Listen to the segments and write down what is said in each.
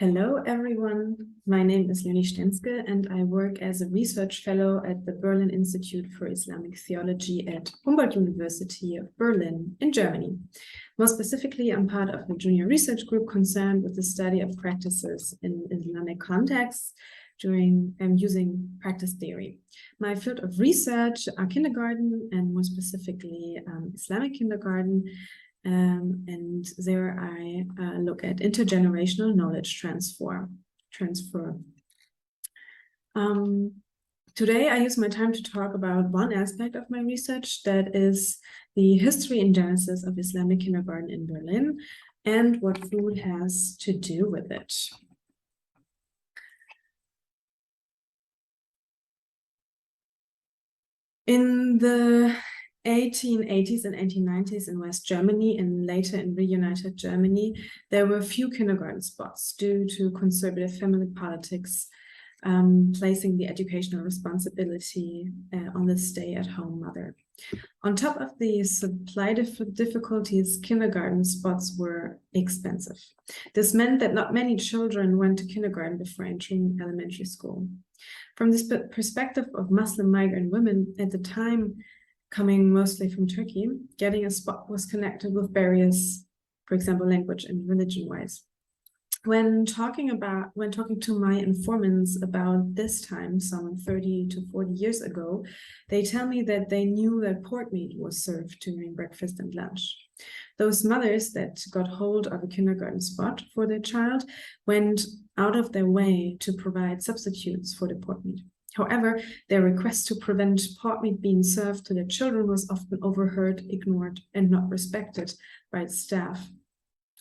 Hello, everyone. My name is Leonie Stenske, and I work as a research fellow at the Berlin Institute for Islamic Theology at Humboldt University of Berlin in Germany. More specifically, I'm part of a junior research group concerned with the study of practices in Islamic contexts using practice theory. My field of research are kindergarten, and more specifically Islamic kindergarten. And there I look at intergenerational knowledge transfer. Today I use my time to talk about one aspect of my research, that is the history and genesis of Islamic kindergarten in Berlin and what food has to do with it. In the 1880s and 1890s in West Germany and later in reunited Germany, there were few kindergarten spots due to conservative family politics, placing the educational responsibility on the stay-at-home mother. On top of the supply difficulties, kindergarten spots were expensive. This meant that not many children went to kindergarten before entering elementary school. From this perspective of Muslim migrant women at the time, coming mostly from Turkey, getting a spot was connected with barriers, for example, language and religion-wise. When talking to my informants about this time, some 30 to 40 years ago, they tell me that they knew that pork meat was served during breakfast and lunch. Those mothers that got hold of a kindergarten spot for their child went out of their way to provide substitutes for the pork meat. However, their request to prevent pork meat being served to their children was often overheard, ignored, and not respected by staff.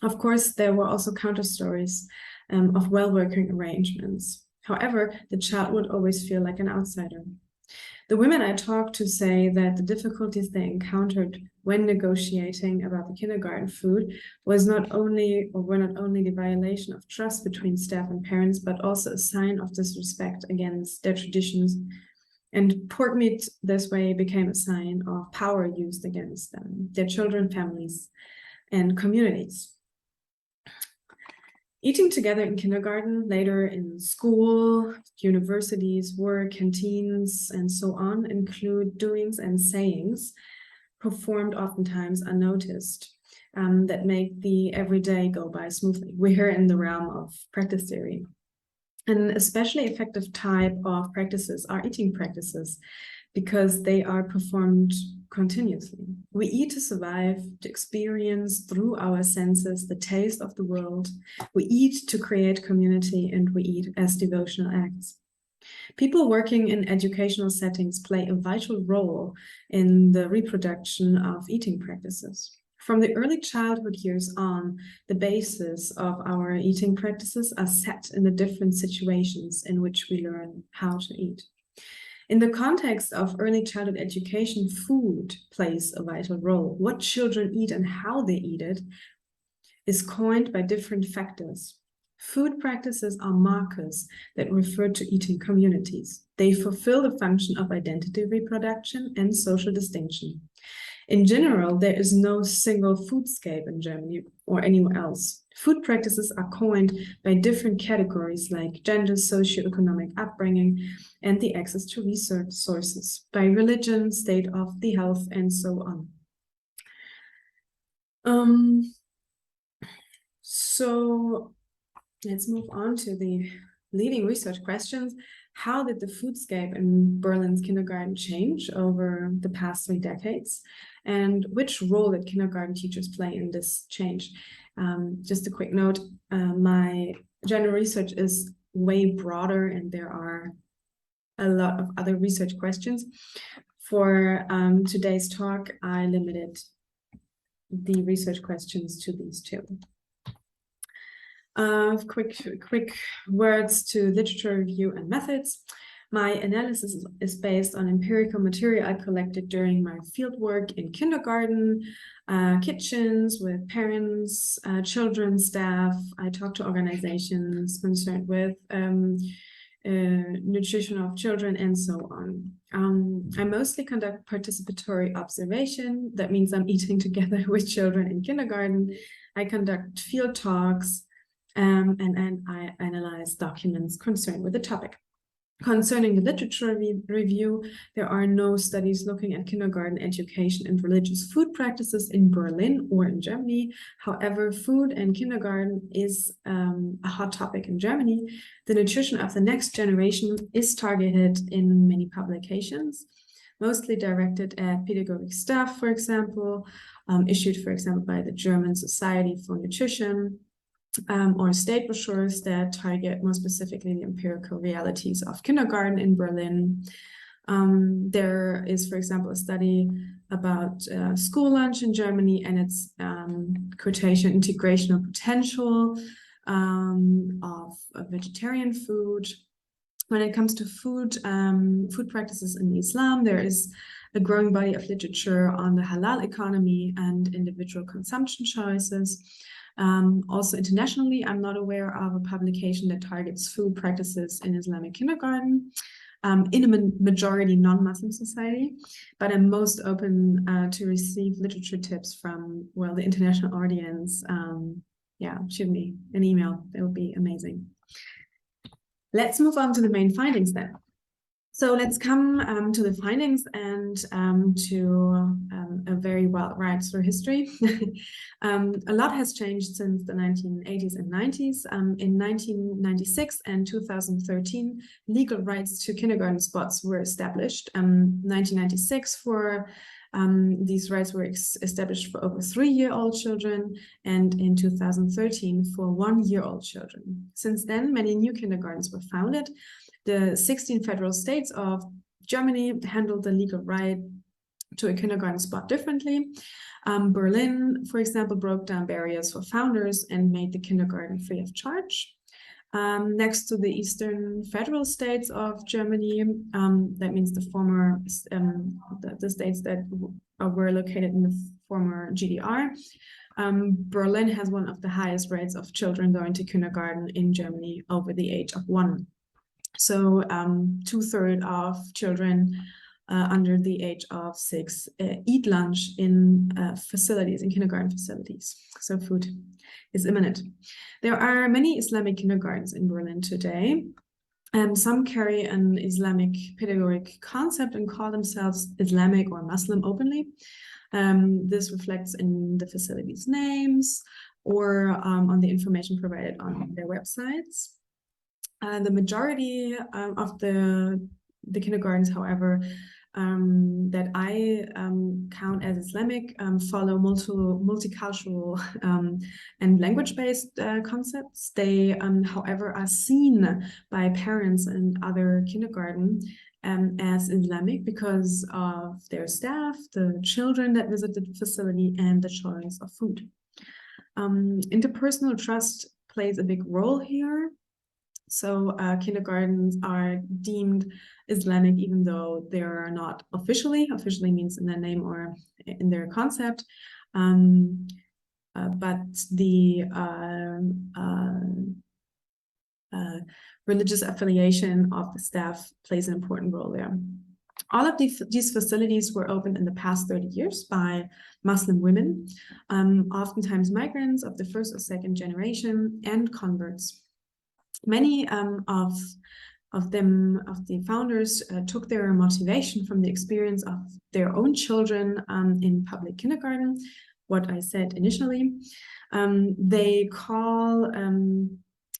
Of course, there were also counter stories of well-working arrangements. However, the child would always feel like an outsider. The women I talked to say that the difficulties they encountered when negotiating about the kindergarten food were not only the violation of trust between staff and parents, but also a sign of disrespect against their traditions. And pork meat this way became a sign of power used against them, their children, families, and communities. Eating together in kindergarten, later in school, universities, work, canteens, and so on include doings and sayings performed oftentimes unnoticed that make the everyday go by smoothly. We're here in the realm of practice theory. An especially effective type of practices are eating practices because they are performed continuously. We eat to survive, to experience through our senses the taste of the world. We eat to create community, and we eat as devotional acts. People working in educational settings play a vital role in the reproduction of eating practices. From the early childhood years on, the basis of our eating practices are set in the different situations in which we learn how to eat. In the context of early childhood education, food plays a vital role. What children eat and how they eat it is coined by different factors. Food practices are markers that refer to eating communities. They fulfill the function of identity reproduction and social distinction. In general, there is no single foodscape in Germany or anywhere else. Food practices are coined by different categories like gender, socioeconomic upbringing, and the access to research sources, by religion, state of the health, and so on. So let's move on to the leading research questions. How did the foodscape in Berlin's kindergarten change over the past 3 decades? And which role did kindergarten teachers play in this change? Just a quick note, my general research is way broader and there are a lot of other research questions. For today's talk, I limited the research questions to these 2. Quick words to literature review and methods. My analysis is based on empirical material I collected during my fieldwork in kindergarten, kitchens with parents, children, staff. I talked to organizations concerned with nutrition of children and so on. I mostly conduct participatory observation. That means I'm eating together with children in kindergarten. I conduct field talks. and I analyze documents concerned with the topic. Concerning the literature review, there are no studies looking at kindergarten education and religious food practices in Berlin or in Germany. However, food and kindergarten is a hot topic in Germany. The nutrition of the next generation is targeted in many publications, mostly directed at pedagogic staff, for example, issued, for example, by the German Society for Nutrition, or state brochures that target more specifically the empirical realities of kindergarten in Berlin. There is, for example, a study about school lunch in Germany and its quotation integrational potential of vegetarian food. When it comes to food practices in Islam, there is a growing body of literature on the halal economy and individual consumption choices. Also internationally, I'm not aware of a publication that targets food practices in Islamic kindergarten in a majority non-Muslim society, but I'm most open to receive literature tips from, well, the international audience. Yeah, shoot me an email. That would be amazing. Let's move on to the main findings then. So let's come to the findings and to a very wild ride through history. A lot has changed since the 1980s and 90s. In 1996 and 2013, legal rights to kindergarten spots were established. 1996 for these rights were established for over 3-year-old children, and in 2013 for 1-year-old children. Since then, many new kindergartens were founded. The 16 federal states of Germany handled the legal right to a kindergarten spot differently. Berlin, for example, broke down barriers for founders and made the kindergarten free of charge. Next to the eastern federal states of Germany, that means the former, the states that were located in the former GDR, Berlin has one of the highest rates of children going to kindergarten in Germany over the age of 1. So 2/3 of children under the age of 6 eat lunch in facilities, in kindergarten facilities. So food is imminent. There are many Islamic kindergartens in Berlin today. Some carry an Islamic pedagogic concept and call themselves Islamic or Muslim openly. This reflects in the facilities' names or on the information provided on their websites. The majority of the kindergartens, however, that I count as Islamic follow multicultural and language-based concepts. They, however, are seen by parents and other kindergarten as Islamic because of their staff, the children that visit the facility, and the choice of food. Interpersonal trust plays a big role here. So kindergartens are deemed Islamic even though they are not officially means in their name or in their concept, but the religious affiliation of the staff plays an important role there. All of these facilities were opened in the past 30 years by Muslim women, oftentimes migrants of the first or second generation and converts. Many of the founders took their motivation from the experience of their own children in public kindergarten, what I said initially. They call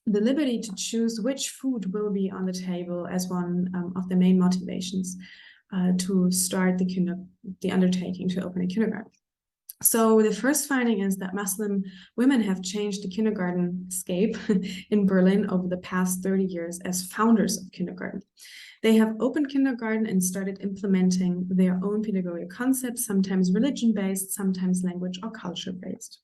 the liberty to choose which food will be on the table as one of the main motivations to start the undertaking to open a kindergarten. So the first finding is that Muslim women have changed the kindergarten scape in Berlin over the past 30 years as founders of kindergarten. They have opened kindergarten and started implementing their own pedagogic concepts, sometimes religion-based, sometimes language or culture-based.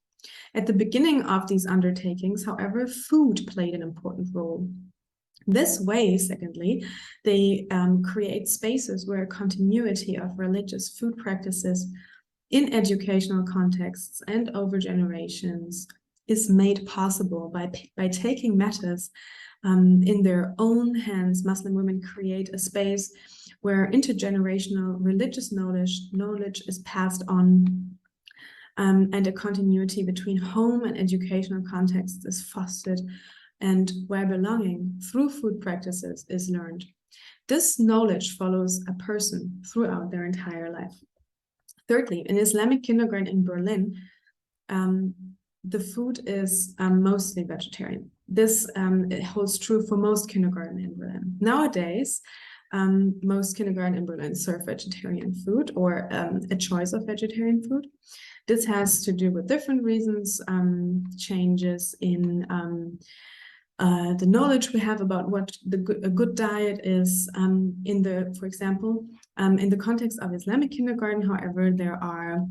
At the beginning of these undertakings, however, food played an important role. This way, secondly, they create spaces where continuity of religious food practices in educational contexts and over generations is made possible by taking matters in their own hands. Muslim women create a space where intergenerational religious knowledge is passed on. and a continuity between home and educational contexts is fostered, and where belonging through food practices is learned. This knowledge follows a person throughout their entire life. Thirdly, in Islamic kindergarten in Berlin, the food is mostly vegetarian. This it holds true for most kindergarten in Berlin. Nowadays, most kindergarten in Berlin serve vegetarian food or a choice of vegetarian food. This has to do with different reasons, changes in the knowledge we have about what a good diet is. For example, in the context of Islamic kindergarten, however, there are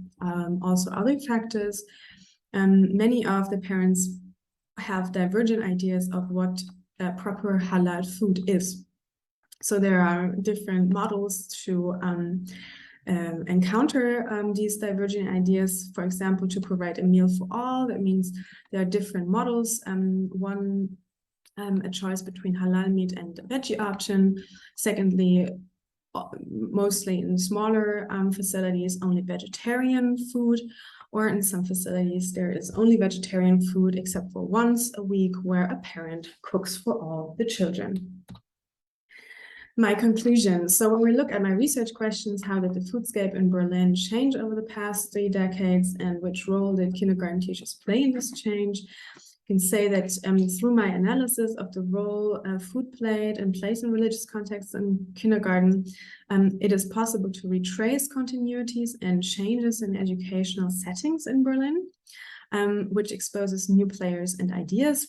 also other factors. Many of the parents have divergent ideas of what proper halal food is. So there are different models to encounter these divergent ideas. For example, to provide a meal for all, that means there are different models. One, a choice between halal meat and a veggie option. Secondly, mostly in smaller facilities, only vegetarian food, or in some facilities, there is only vegetarian food except for once a week where a parent cooks for all the children. My conclusion. So when we look at my research questions, how did the foodscape in Berlin change over the past 3 decades, and which role did kindergarten teachers play in this change? I can say that through my analysis of the role food played and plays in religious contexts in kindergarten, it is possible to retrace continuities and changes in educational settings in Berlin, which exposes new players and ideas.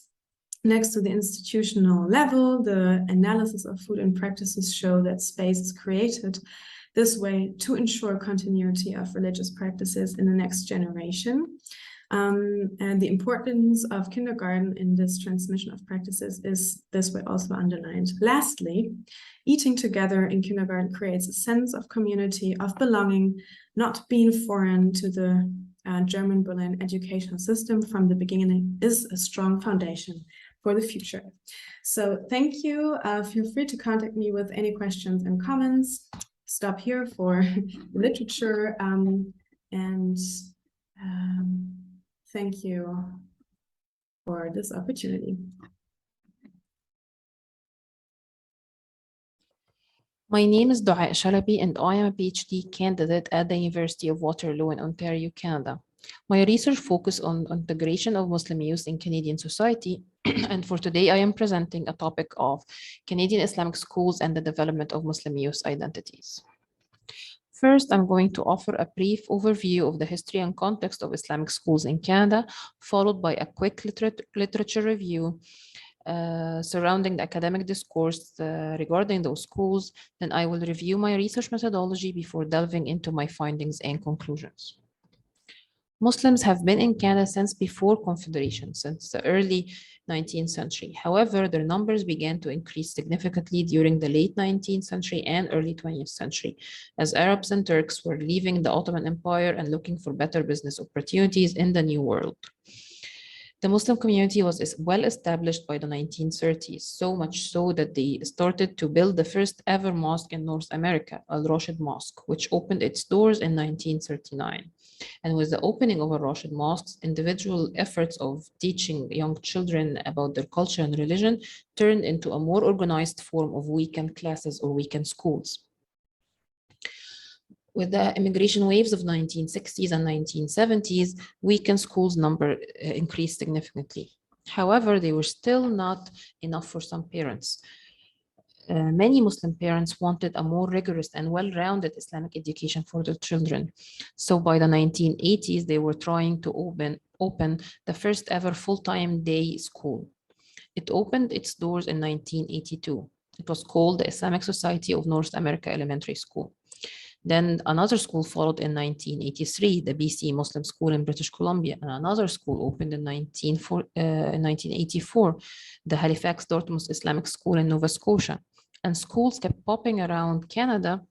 Next to the institutional level, the analysis of food and practices show that space is created this way to ensure continuity of religious practices in the next generation. And the importance of kindergarten in this transmission of practices is this way also underlined. Lastly, eating together in kindergarten creates a sense of community, of belonging, not being foreign to the German Berlin educational system from the beginning is a strong foundation for the future. So thank you. Feel free to contact me with any questions and comments. Stop here for literature and thank you for this opportunity. My name is Doaa Shalabi, and I am a PhD candidate at the University of Waterloo in Ontario, Canada. My research focuses on integration of Muslim youth in Canadian society, and for today I am presenting a topic of Canadian Islamic schools and the development of Muslim youth identities. First, I'm going to offer a brief overview of the history and context of Islamic schools in Canada, followed by a quick literature review surrounding the academic discourse regarding those schools. Then I will review my research methodology before delving into my findings and conclusions. Muslims have been in Canada since before Confederation, since the early 19th century. However, their numbers began to increase significantly during the late 19th century and early 20th century, as Arabs and Turks were leaving the Ottoman Empire and looking for better business opportunities in the New World. The Muslim community was well established by the 1930s, so much so that they started to build the first ever mosque in North America, Al-Rashid Mosque, which opened its doors in 1939. And with the opening of Al-Rashid mosques, individual efforts of teaching young children about their culture and religion turned into a more organized form of weekend classes or weekend schools. With the immigration waves of 1960s and 1970s, weekend schools number increased significantly. However, they were still not enough for some parents. Many Muslim parents wanted a more rigorous and well-rounded Islamic education for their children. So by the 1980s, they were trying to open the first ever full-time day school. It opened its doors in 1982. It was called the Islamic Society of North America Elementary School. Then another school followed in 1983, the BC Muslim School in British Columbia, and another school opened in 1984, the Halifax Dartmouth Islamic School in Nova Scotia. And schools kept popping around Canada.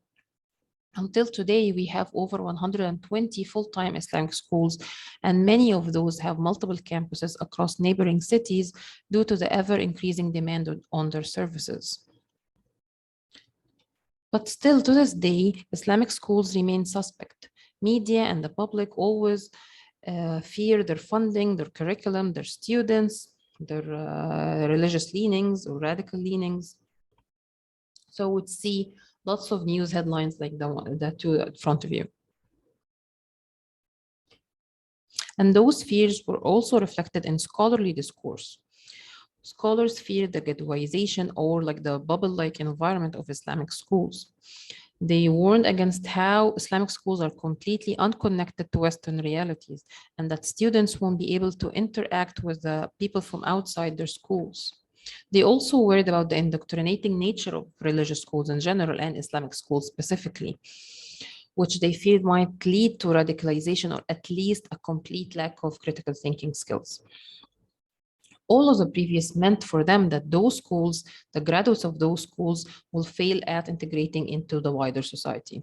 Until today, we have over 120 full-time Islamic schools, and many of those have multiple campuses across neighboring cities due to the ever-increasing demand on their services. But still, to this day, Islamic schools remain suspect. Media and the public always fear their funding, their curriculum, their students, their religious leanings or radical leanings. So we'd see lots of news headlines like the two in front of you. And those fears were also reflected in scholarly discourse. Scholars feared the ghettoization or like the bubble-like environment of Islamic schools. They warned against how Islamic schools are completely unconnected to Western realities and that students won't be able to interact with the people from outside their schools. They also worried about the indoctrinating nature of religious schools in general and Islamic schools specifically, which they feared might lead to radicalization or at least a complete lack of critical thinking skills. All of the previous meant for them that those schools, the graduates of those schools, will fail at integrating into the wider society.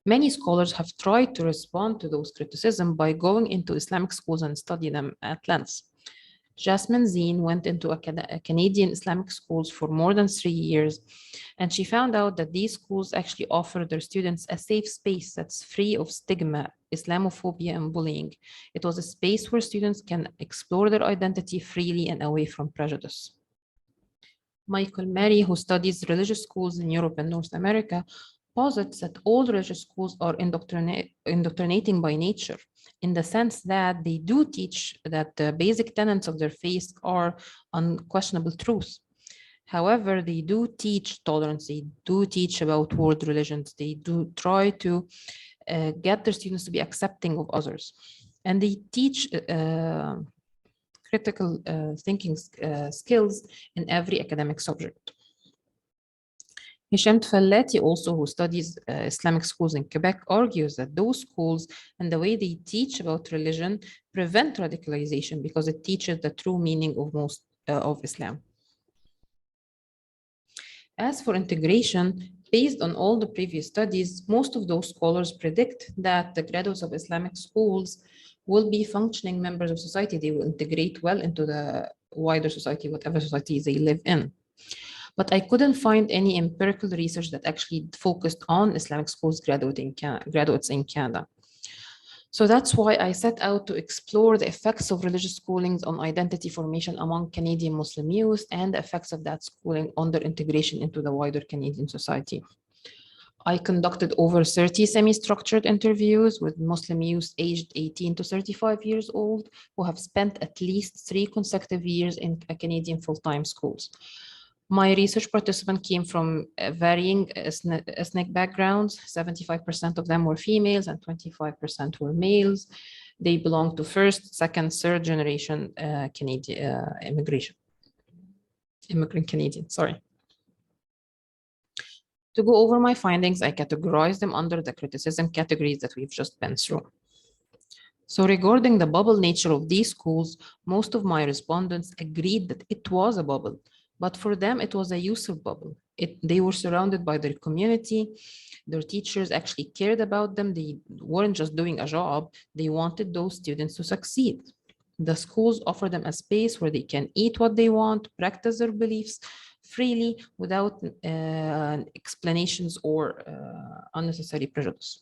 Many scholars have tried to respond to those criticisms by going into Islamic schools and study them at length. Jasmine Zine went into a Canadian Islamic schools for more than 3 years, and she found out that these schools actually offer their students a safe space that's free of stigma, Islamophobia, and bullying. It was a space where students can explore their identity freely and away from prejudice. Michael Mary, who studies religious schools in Europe and North America, posits that all religious schools are indoctrinating by nature, in the sense that they do teach that the basic tenets of their faith are unquestionable truth. However, they do teach tolerance, they do teach about world religions, they do try to get their students to be accepting of others. And they teach critical thinking skills in every academic subject. Hisham Tfallati, also who studies Islamic schools in Quebec, argues that those schools and the way they teach about religion prevent radicalization because it teaches the true meaning of Islam. As for integration, based on all the previous studies, most of those scholars predict that the graduates of Islamic schools will be functioning members of society. They will integrate well into the wider society, whatever society they live in. But I couldn't find any empirical research that actually focused on Islamic schools graduates in Canada. So that's why I set out to explore the effects of religious schooling on identity formation among Canadian Muslim youth and the effects of that schooling on their integration into the wider Canadian society. I conducted over 30 semi-structured interviews with Muslim youth aged 18 to 35 years old who have spent at least 3 consecutive years in Canadian full-time schools. My research participants came from varying ethnic backgrounds. 75% of them were females and 25% were males. They belong to first, second, third generation Canadian immigrant Canadian, sorry. To go over my findings, I categorized them under the criticism categories that we've just been through. So regarding the bubble nature of these schools, most of my respondents agreed that it was a bubble. But for them, it was a user bubble. They were surrounded by their community. Their teachers actually cared about them. They weren't just doing a job. They wanted those students to succeed. The schools offer them a space where they can eat what they want, practice their beliefs freely without explanations or unnecessary prejudice.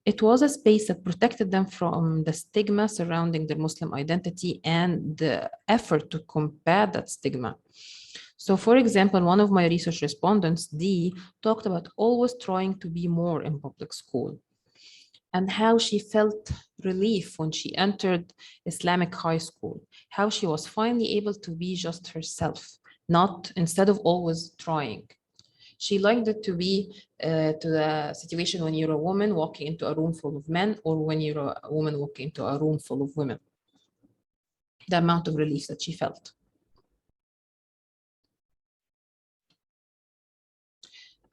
It was a space that protected them from the stigma surrounding their Muslim identity and the effort to combat that stigma. So for example, one of my research respondents, Dee, talked about always trying to be more in public school and how she felt relief when she entered Islamic high school, how she was finally able to be just herself, instead of always trying. She liked it to be to the situation when you're a woman walking into a room full of men or when you're a woman walking into a room full of women. The amount of relief that she felt.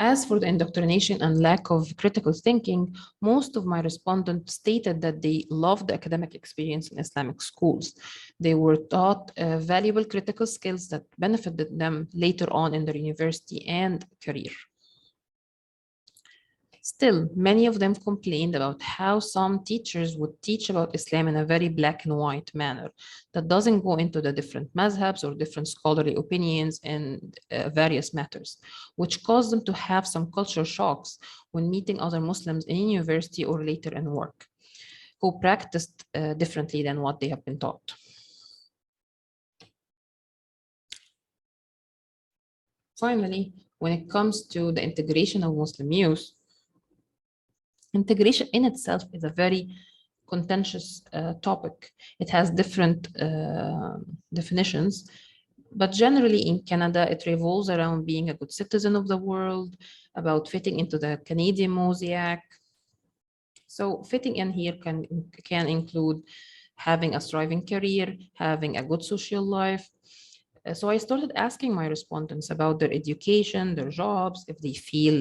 As for the indoctrination and lack of critical thinking, most of my respondents stated that they loved the academic experience in Islamic schools. They were taught valuable critical skills that benefited them later on in their university and career. Still, many of them complained about how some teachers would teach about Islam in a very black and white manner that doesn't go into the different mazhabs or different scholarly opinions and various matters, which caused them to have some culture shocks when meeting other Muslims in university or later in work, who practiced differently than what they have been taught. Finally, when it comes to the integration of Muslim youth, integration in itself is a very contentious topic. It has different definitions, but generally in Canada, it revolves around being a good citizen of the world, about fitting into the Canadian mosaic. So fitting in here can include having a thriving career, having a good social life. So I started asking my respondents about their education, their jobs, if they feel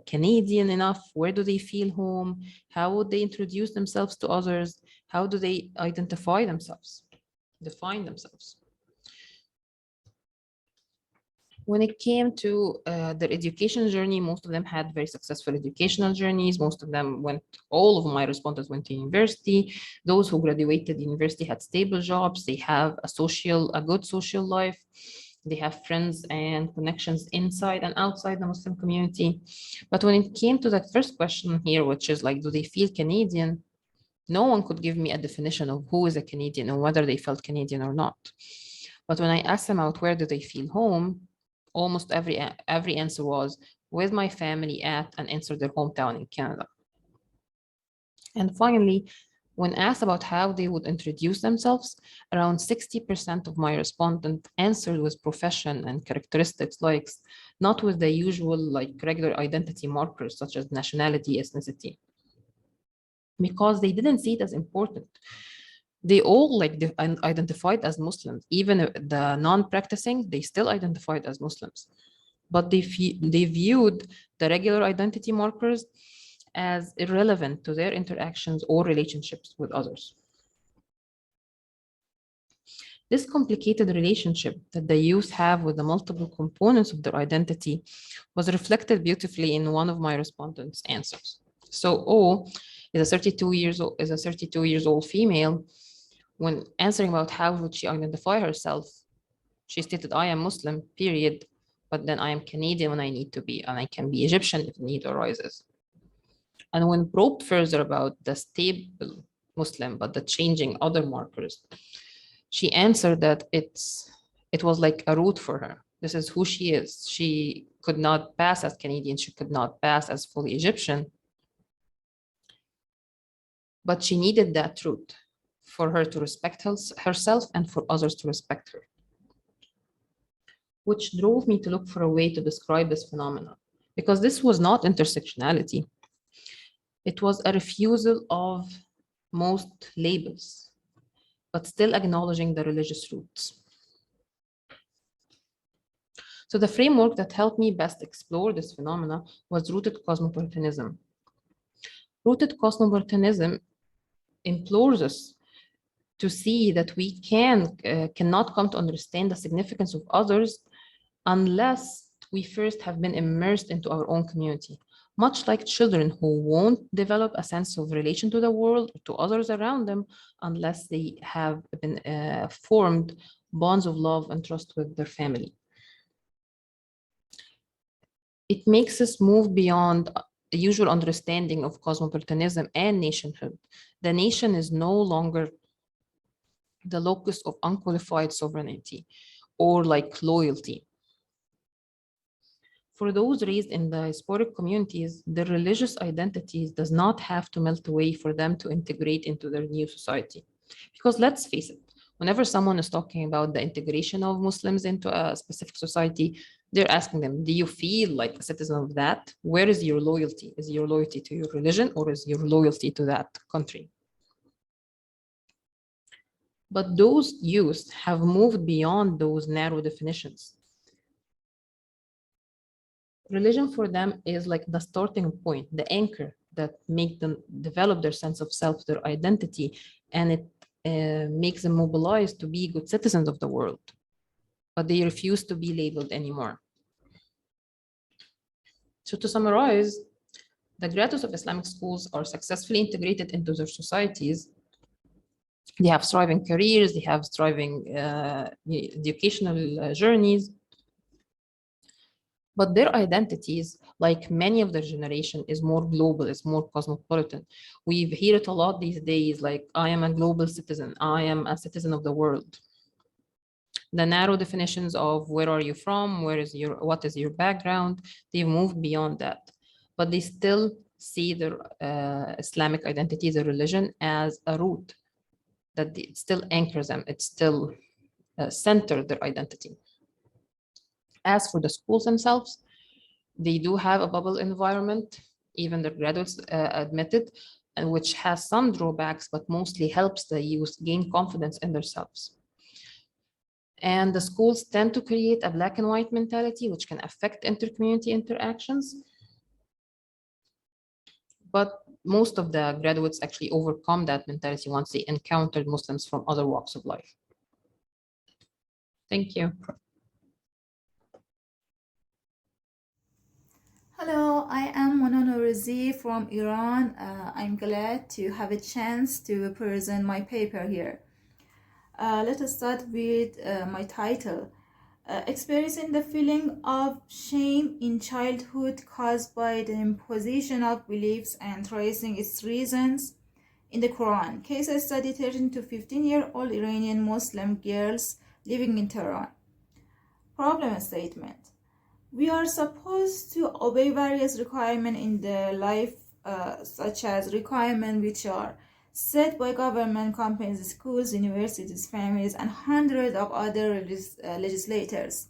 Canadian enough, where do they feel home, how would they introduce themselves to others, how do they identify themselves, define themselves. When it came to their education journey, most of them had very successful educational journeys. Most of them all of my respondents went to university. Those who graduated university had stable jobs. They have a good social life. They have friends and connections inside and outside the Muslim community. But when it came to that first question here, which is like, do they feel Canadian? No one could give me a definition of who is a Canadian and whether they felt Canadian or not. But when I asked them out, where do they feel home? Almost every answer was with my family at and insert their hometown in Canada. And finally, when asked about how they would introduce themselves, around 60% of my respondents answered with profession and characteristics likes, not with the usual like regular identity markers such as nationality, ethnicity, because they didn't see it as important. They all identified as Muslims, even the non-practicing, they still identified as Muslims. But they viewed the regular identity markers as irrelevant to their interactions or relationships with others. This complicated relationship that the youth have with the multiple components of their identity was reflected beautifully in one of my respondents' answers. So O is a 32 years old female. When answering about how would she identify herself, she stated, I am Muslim, period, but then I am Canadian when I need to be, and I can be Egyptian if need arises. And when probed further about the stable Muslim, but the changing other markers, she answered that it was like a root for her. This is who she is. She could not pass as Canadian. She could not pass as fully Egyptian. But she needed that truth for her to respect herself and for others to respect her, which drove me to look for a way to describe this phenomenon, because this was not intersectionality. It was a refusal of most labels, but still acknowledging the religious roots. So the framework that helped me best explore this phenomena was rooted cosmopolitanism. Rooted cosmopolitanism implores us to see that we cannot come to understand the significance of others unless we first have been immersed into our own community. Much like children who won't develop a sense of relation to the world or to others around them unless they have been formed bonds of love and trust with their family. It makes us move beyond the usual understanding of cosmopolitanism and nationhood. The nation is no longer the locus of unqualified sovereignty or like loyalty. For those raised in the diasporic communities, their religious identities does not have to melt away for them to integrate into their new society. Because let's face it, whenever someone is talking about the integration of Muslims into a specific society, they're asking them, do you feel like a citizen of that? Where is your loyalty? Is your loyalty to your religion or is your loyalty to that country? But those youth have moved beyond those narrow definitions. Religion for them is like the starting point, the anchor that make them develop their sense of self, their identity, and it makes them mobilized to be good citizens of the world. But they refuse to be labeled anymore. So to summarize, The graduates of Islamic schools are successfully integrated into their societies. They have thriving careers, they have thriving educational journeys. But their identities, like many of their generation, is more global, is more cosmopolitan. We hear it a lot these days, like, I am a global citizen, I am a citizen of the world. The narrow definitions of where are you from, what is your background, they've moved beyond that. But they still see their Islamic identity, their religion, as a root that it still anchors them, it still centers their identity. As for the schools themselves, they do have a bubble environment, even the graduates admitted, and which has some drawbacks, but mostly helps the youth gain confidence in themselves. And the schools tend to create a black and white mentality, which can affect inter-community interactions. But most of the graduates actually overcome that mentality once they encountered Muslims from other walks of life. Thank you. Hello, I am Norouzi from Iran. I'm glad to have a chance to present my paper here. Let us start with my title. Experiencing the feeling of shame in childhood caused by the imposition of beliefs and tracing its reasons in the Quran. Case study: 13 to 15-year-old Iranian Muslim girls living in Tehran. Problem statement: we are supposed to obey various requirements in the life, such as requirements which are set by government, companies, schools, universities, families, and hundreds of other legislators.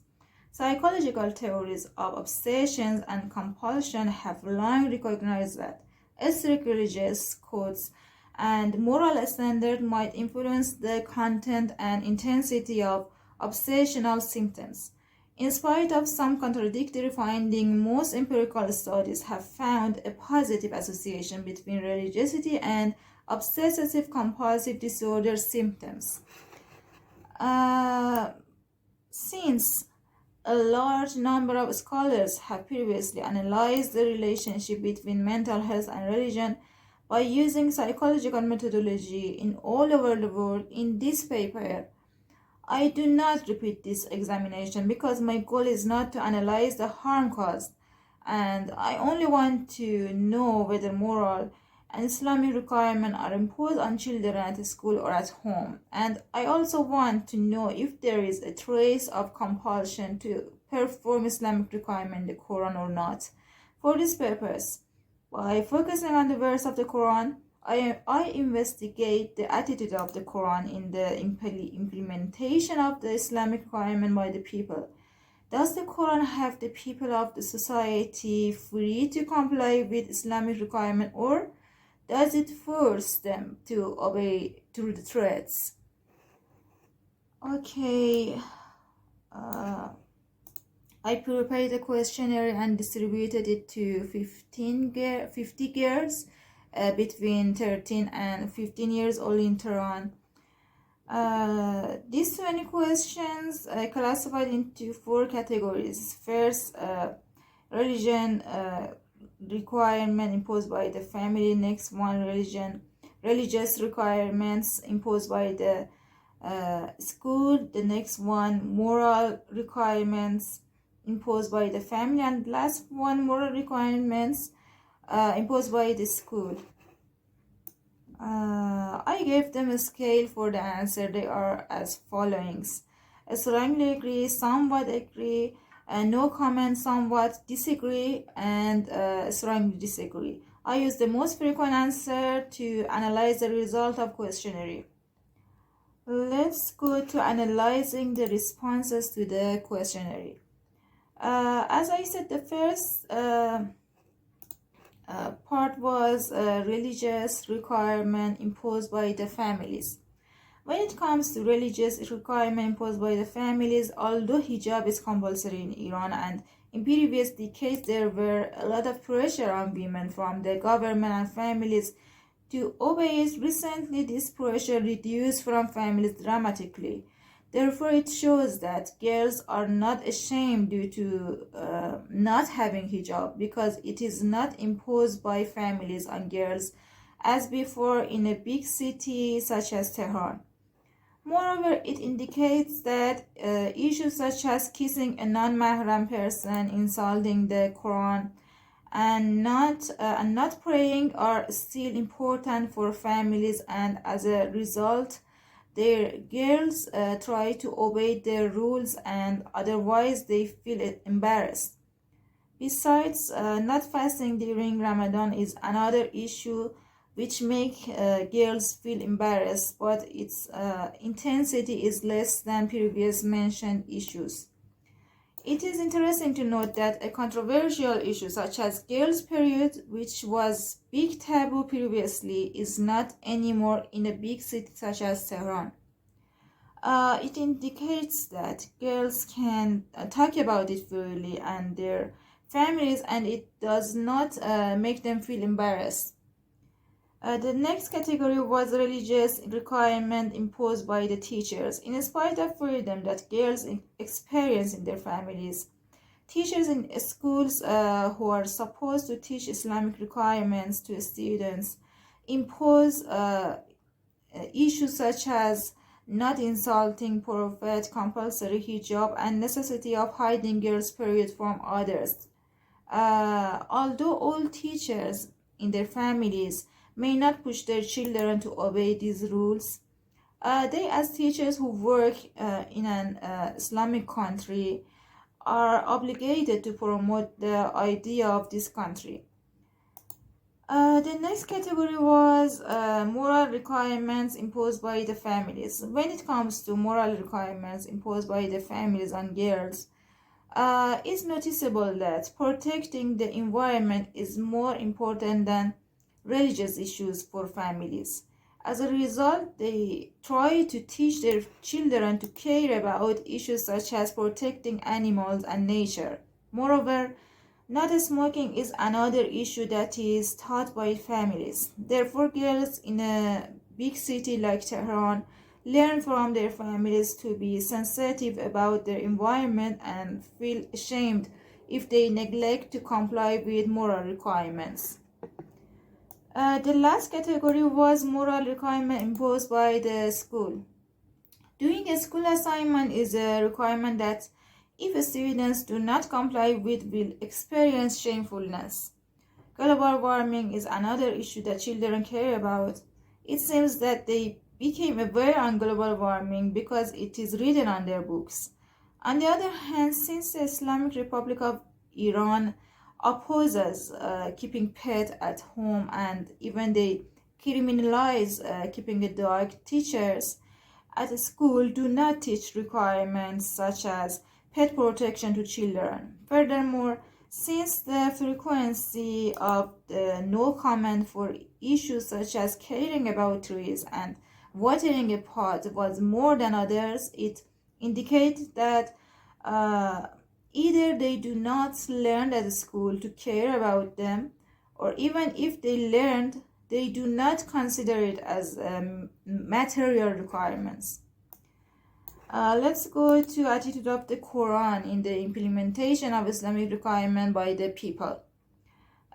Psychological theories of obsessions and compulsion have long recognized that strict religious codes and moral standards might influence the content and intensity of obsessional symptoms. In spite of some contradictory findings, most empirical studies have found a positive association between religiosity and obsessive-compulsive disorder symptoms. Since a large number of scholars have previously analyzed the relationship between mental health and religion by using psychological methodology in all over the world, in this paper, I do not repeat this examination because my goal is not to analyze the harm caused, and I only want to know whether moral and Islamic requirements are imposed on children at school or at home. And I also want to know if there is a trace of compulsion to perform Islamic requirement in the Quran or not. For this purpose, by focusing on the verse of the Quran, I investigate the attitude of the Quran in the implementation of the Islamic requirement by the people. Does the Quran have the people of the society free to comply with Islamic requirement, or does it force them to obey through the threats? Okay, I prepared a questionnaire and distributed it to 50 girls between 13 and 15 years old in Tehran. These 20 questions classified into 4 categories. First, religion requirement imposed by the family. Next one, religious requirements imposed by the school. The next one, moral requirements imposed by the family, and last one, moral requirements imposed by the school. I gave them a scale for the answer. They are as followings: strongly agree, somewhat agree, no comment, somewhat disagree, and strongly disagree. I used the most frequent answer to analyze the result of questionnaire. Let's go to analyzing the responses to the questionnaire. As I said, the first part was religious requirement imposed by the families. When it comes to religious requirement imposed by the families, although hijab is compulsory in Iran, and in previous decades there were a lot of pressure on women from the government and families to obey it, recently this pressure reduced from families dramatically. Therefore, it shows that girls are not ashamed due to not having hijab, because it is not imposed by families on girls as before in a big city such as Tehran. Moreover, it indicates that issues such as kissing a non-mahram person, insulting the Quran, and not praying are still important for families, and as a result, their girls try to obey their rules, and otherwise they feel embarrassed. Besides, not fasting during Ramadan is another issue which make girls feel embarrassed, but its intensity is less than previous mentioned issues. It is interesting to note that a controversial issue such as girls' period, which was big taboo previously, is not anymore in a big city such as Tehran. It indicates that girls can talk about it freely and their families, and it does not make them feel embarrassed. The next category was religious requirement imposed by the teachers. In spite of freedom that girls experience in their families, teachers in schools who are supposed to teach Islamic requirements to students impose issues such as not insulting Prophet, compulsory hijab, and necessity of hiding girls' period from others. Although all teachers in their families may not push their children to obey these rules, they, as teachers who work in an Islamic country, are obligated to promote the idea of this country. The next category was moral requirements imposed by the families. When it comes to moral requirements imposed by the families on girls, it's noticeable that protecting the environment is more important than religious issues for families. As a result, they try to teach their children to care about issues such as protecting animals and nature. Moreover, not smoking is another issue that is taught by families. Therefore, girls in a big city like Tehran learn from their families to be sensitive about their environment and feel ashamed if they neglect to comply with moral requirements. The last category was moral requirement imposed by the school. Doing a school assignment is a requirement that if students do not comply with, will experience shamefulness. Global warming is another issue that children care about. It seems that they became aware on global warming because it is written on their books. On the other hand, since the Islamic Republic of Iran opposes keeping pets at home, and even they criminalize keeping a dog, teachers at school do not teach requirements such as pet protection to children. Furthermore, since the frequency of the no comment for issues such as caring about trees and watering a pot was more than others, it indicates that either they do not learn at school to care about them, or even if they learned, they do not consider it as material requirements. Let's go to attitude of the Quran in the implementation of Islamic requirement by the people.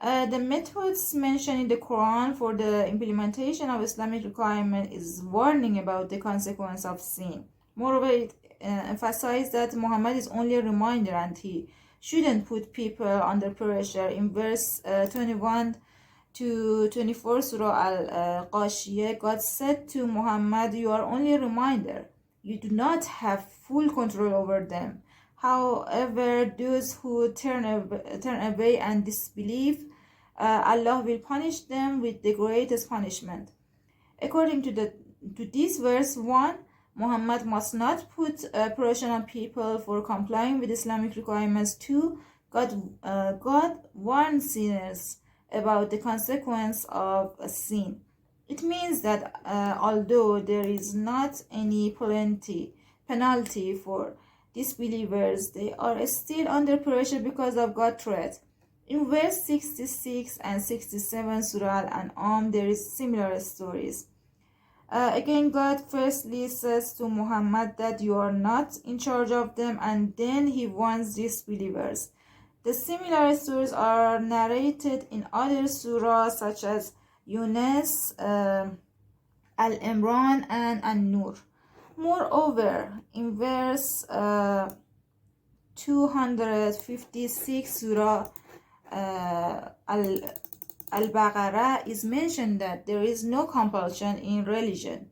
The methods mentioned in the Quran for the implementation of Islamic requirement is warning about the consequence of sin. Moreover, it emphasizes that Muhammad is only a reminder and he shouldn't put people under pressure. In verse 21 to 24 Surah Al-Qashiyah, God said to Muhammad, "You are only a reminder. You do not have full control over them. However, those who turn away and disbelieve, Allah will punish them with the greatest punishment." According to this verse 1, Muhammad must not put pressure on people for complying with Islamic requirements. 2, God warns sinners about the consequence of a sin. It means that although there is not any penalty for disbelievers, they are still under pressure because of God's threat. In verse 66 and 67 Surah Al-An'am, there is similar stories. Again, God firstly says to Muhammad that you are not in charge of them, and then he warns disbelievers. The similar stories are narrated in other surahs such as Yunus, Al-Imran, and An-Nur. Moreover, in verse 256 Surah Al-Baqarah is mentioned that there is no compulsion in religion.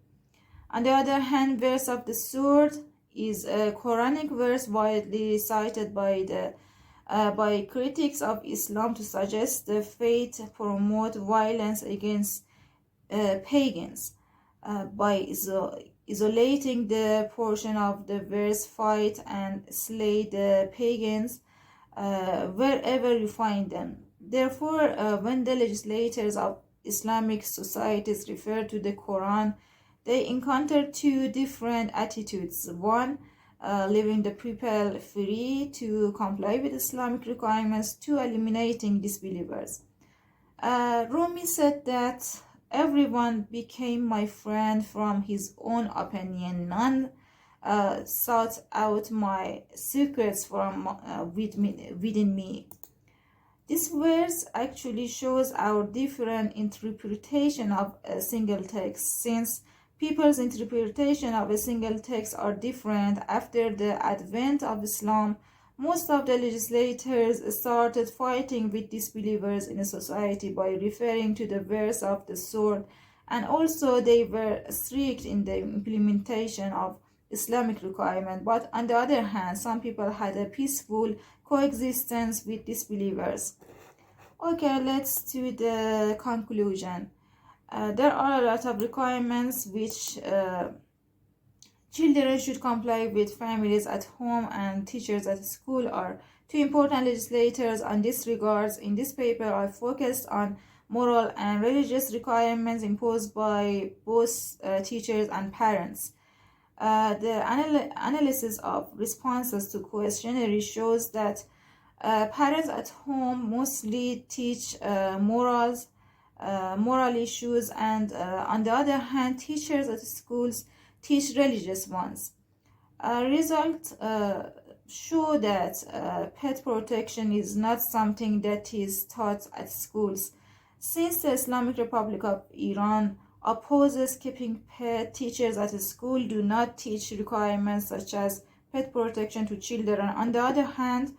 On the other hand, verse of the sword is a Quranic verse widely cited by critics of Islam to suggest the faith promote violence against pagans by isolating the portion of the verse fight and slay the pagans wherever you find them. Therefore, when the legislators of Islamic societies refer to the Quran, they encounter two different attitudes. One, leaving the people free to comply with Islamic requirements, two, eliminating disbelievers. Rumi said that everyone became my friend from his own opinion. None sought out my secrets from within me. This verse actually shows our different interpretation of a single text. Since people's interpretation of a single text are different after the advent of Islam, most of the legislators started fighting with disbelievers in a society by referring to the verse of the sword, and also they were strict in the implementation of Islamic requirement. But on the other hand, some people had a peaceful coexistence with disbelievers. Okay, let's do the conclusion. There are a lot of requirements which children should comply with. Families at home and teachers at school are two important legislators on this regards. In this paper, I focused on moral and religious requirements imposed by both teachers and parents. The analysis of responses to questionnaire shows that parents at home mostly teach moral issues, and on the other hand, teachers at schools teach religious ones. Results show that pet protection is not something that is taught at schools. Since the Islamic Republic of Iran opposes keeping pet, teachers at school do not teach requirements such as pet protection to children. On the other hand,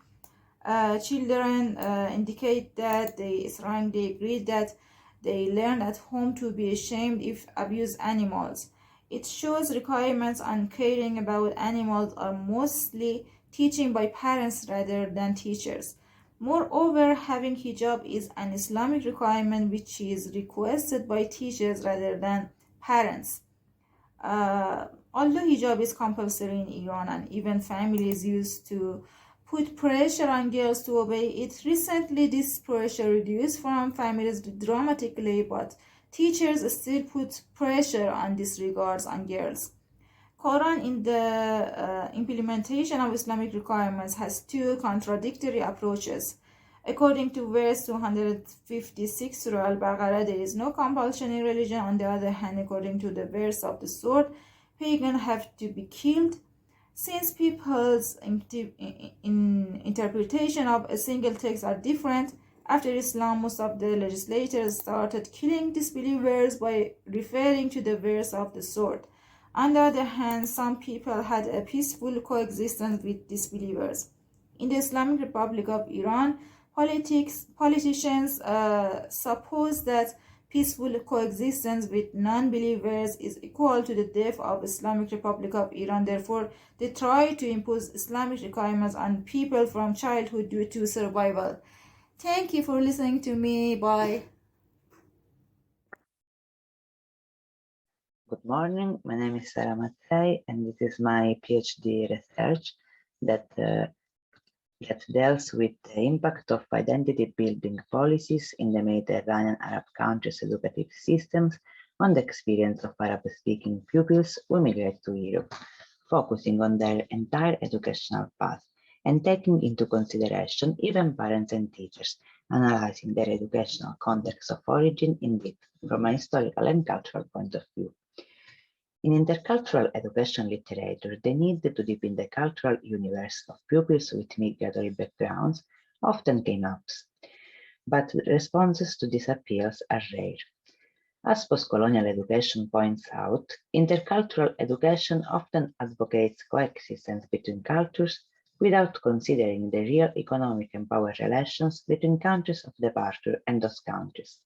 children indicate that they strongly agree that they learn at home to be ashamed if abuse animals. It shows requirements on caring about animals are mostly teaching by parents rather than teachers. Moreover, having hijab is an Islamic requirement which is requested by teachers rather than parents. Although hijab is compulsory in Iran and even families used to put pressure on girls to obey it, recently this pressure reduced from families dramatically, but teachers still put pressure on this regards on girls. Quran in the implementation of Islamic requirements has two contradictory approaches. According to verse 256 Surah Al-Baqarah, there is no compulsion in religion. On the other hand, according to the verse of the sword, pagans have to be killed. Since people's interpretation of a single text are different, after Islam, most of the legislators started killing disbelievers by referring to the verse of the sword. On the other hand, some people had a peaceful coexistence with disbelievers. In the Islamic Republic of Iran, politicians suppose that peaceful coexistence with non-believers is equal to the death of Islamic Republic of Iran. Therefore, they try to impose Islamic requirements on people from childhood due to survival. Thank you for listening to me. Bye. Good morning, my name is Sara Mazzei, and this is my PhD research that deals with the impact of identity building policies in the Mediterranean Arab countries' educative systems on the experience of Arab-speaking pupils who migrate to Europe, focusing on their entire educational path and taking into consideration even parents and teachers, analyzing their educational context of origin in depth from a historical and cultural point of view. In intercultural education literature, the need to deepen the cultural universe of pupils with migratory backgrounds often came up, but responses to these appeals are rare. As postcolonial education points out, intercultural education often advocates coexistence between cultures without considering the real economic and power relations between countries of departure and those countries.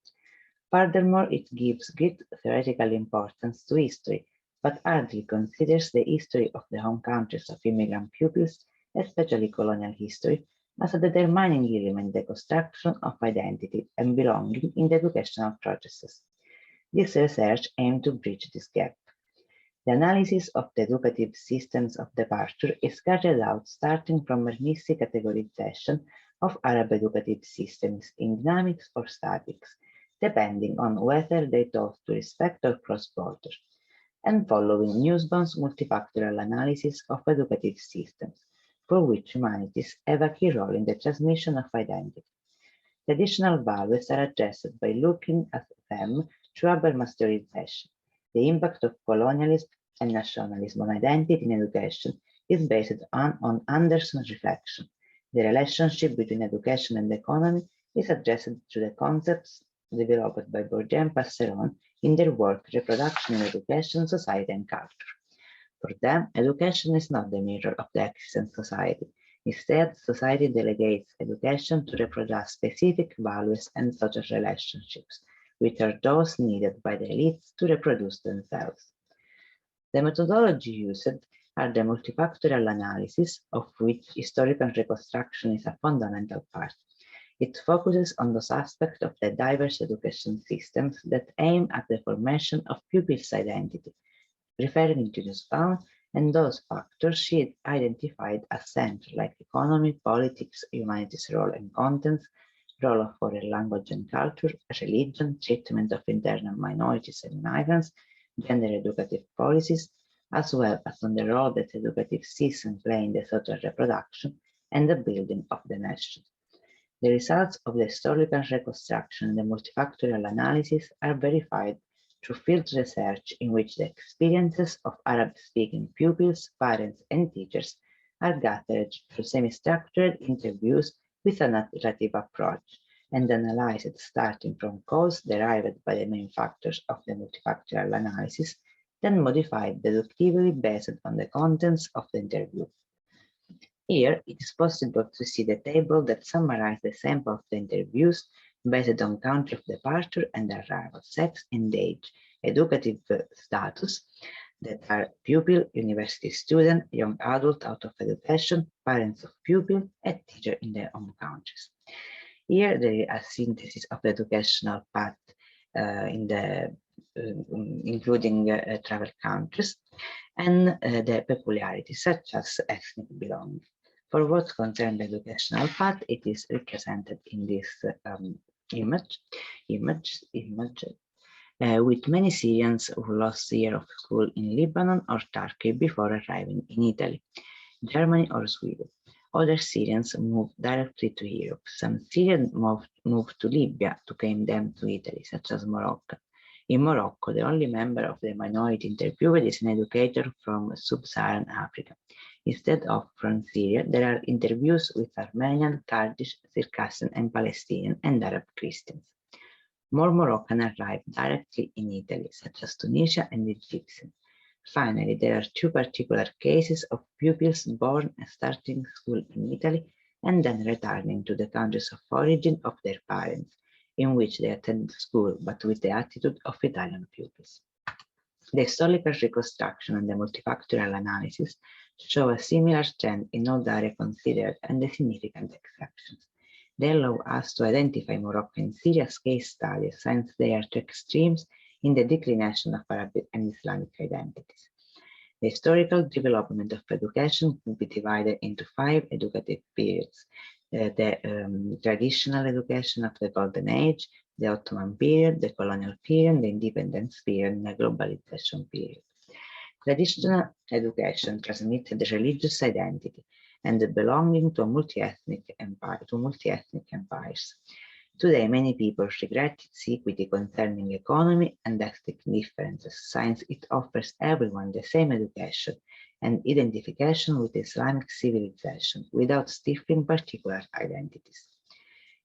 Furthermore, it gives great theoretical importance to history, but hardly considers the history of the home countries of immigrant pupils, especially colonial history, as a determining element in the construction of identity and belonging in the educational processes. This research aimed to bridge this gap. The analysis of the educative systems of departure is carried out starting from a mixed categorization of Arab educative systems in dynamics or statics, depending on whether they taught to respect or cross-border, and following Nussbaum's multifactorial analysis of educative systems, for which humanities have a key role in the transmission of identity. Traditional values are addressed by looking at them through Habermasterization. The impact of colonialism and nationalism on identity in education is based on Anderson's reflection. The relationship between education and economy is addressed through the concepts developed by Bourdieu and Passeron in their work Reproduction in Education, Society and Culture. For them, education is not the mirror of the existing society. Instead, society delegates education to reproduce specific values and social relationships, which are those needed by the elites to reproduce themselves. The methodology used are the multifactorial analysis, of which historical reconstruction is a fundamental part. It focuses on those aspects of the diverse education systems that aim at the formation of pupils' identity, referring to Nussbaum and those factors she identified as central, like economy, politics, humanities' role and contents, role of foreign language and culture, religion, treatment of internal minorities and migrants, gender educative policies, as well as on the role that educative systems play in the social reproduction and the building of the nation. The results of the historical reconstruction and the multifactorial analysis are verified through field research in which the experiences of Arab-speaking pupils, parents, and teachers are gathered through semi-structured interviews with a narrative approach and analyzed starting from cause derived by the main factors of the multifactorial analysis, then modified deductively based on the contents of the interview. Here, it is possible to see the table that summarizes the sample of the interviews based on country of departure and arrival, sex and age, educative status, that are pupil, university student, young adult out of education, parents of pupil, and teacher in their own countries. Here, there is a synthesis of the educational path including travel countries, and the peculiarities such as ethnic belonging. For what concerns the educational path, it is represented in this image, with many Syrians who lost a year of school in Lebanon or Turkey before arriving in Italy, Germany or Sweden. Other Syrians moved directly to Europe. Some Syrians moved to Libya to claim them to Italy, such as Morocco. In Morocco, the only member of the minority interviewed is an educator from sub-Saharan Africa. Instead of from Syria, there are interviews with Armenian, Kurdish, Circassian, and Palestinian and Arab Christians. More Moroccans arrived directly in Italy, such as Tunisia and Egyptian. Finally, there are two particular cases of pupils born and starting school in Italy and then returning to the countries of origin of their parents, in which they attend school but with the attitude of Italian pupils. The historical reconstruction and the multifactorial analysis show a similar trend in all the area considered and the significant exceptions. They allow us to identify Morocco and Syria's case studies since they are two extremes in the declination of Arab and Islamic identities. The historical development of education can be divided into 5 educative periods: the traditional education of the Golden Age, the Ottoman period, the colonial period, the independence period, and the globalization period. Traditional education transmitted the religious identity and the belonging to multi-ethnic empires. Today, many people regret its equity concerning economy and ethnic differences, since it offers everyone the same education and identification with Islamic civilization without stifling particular identities.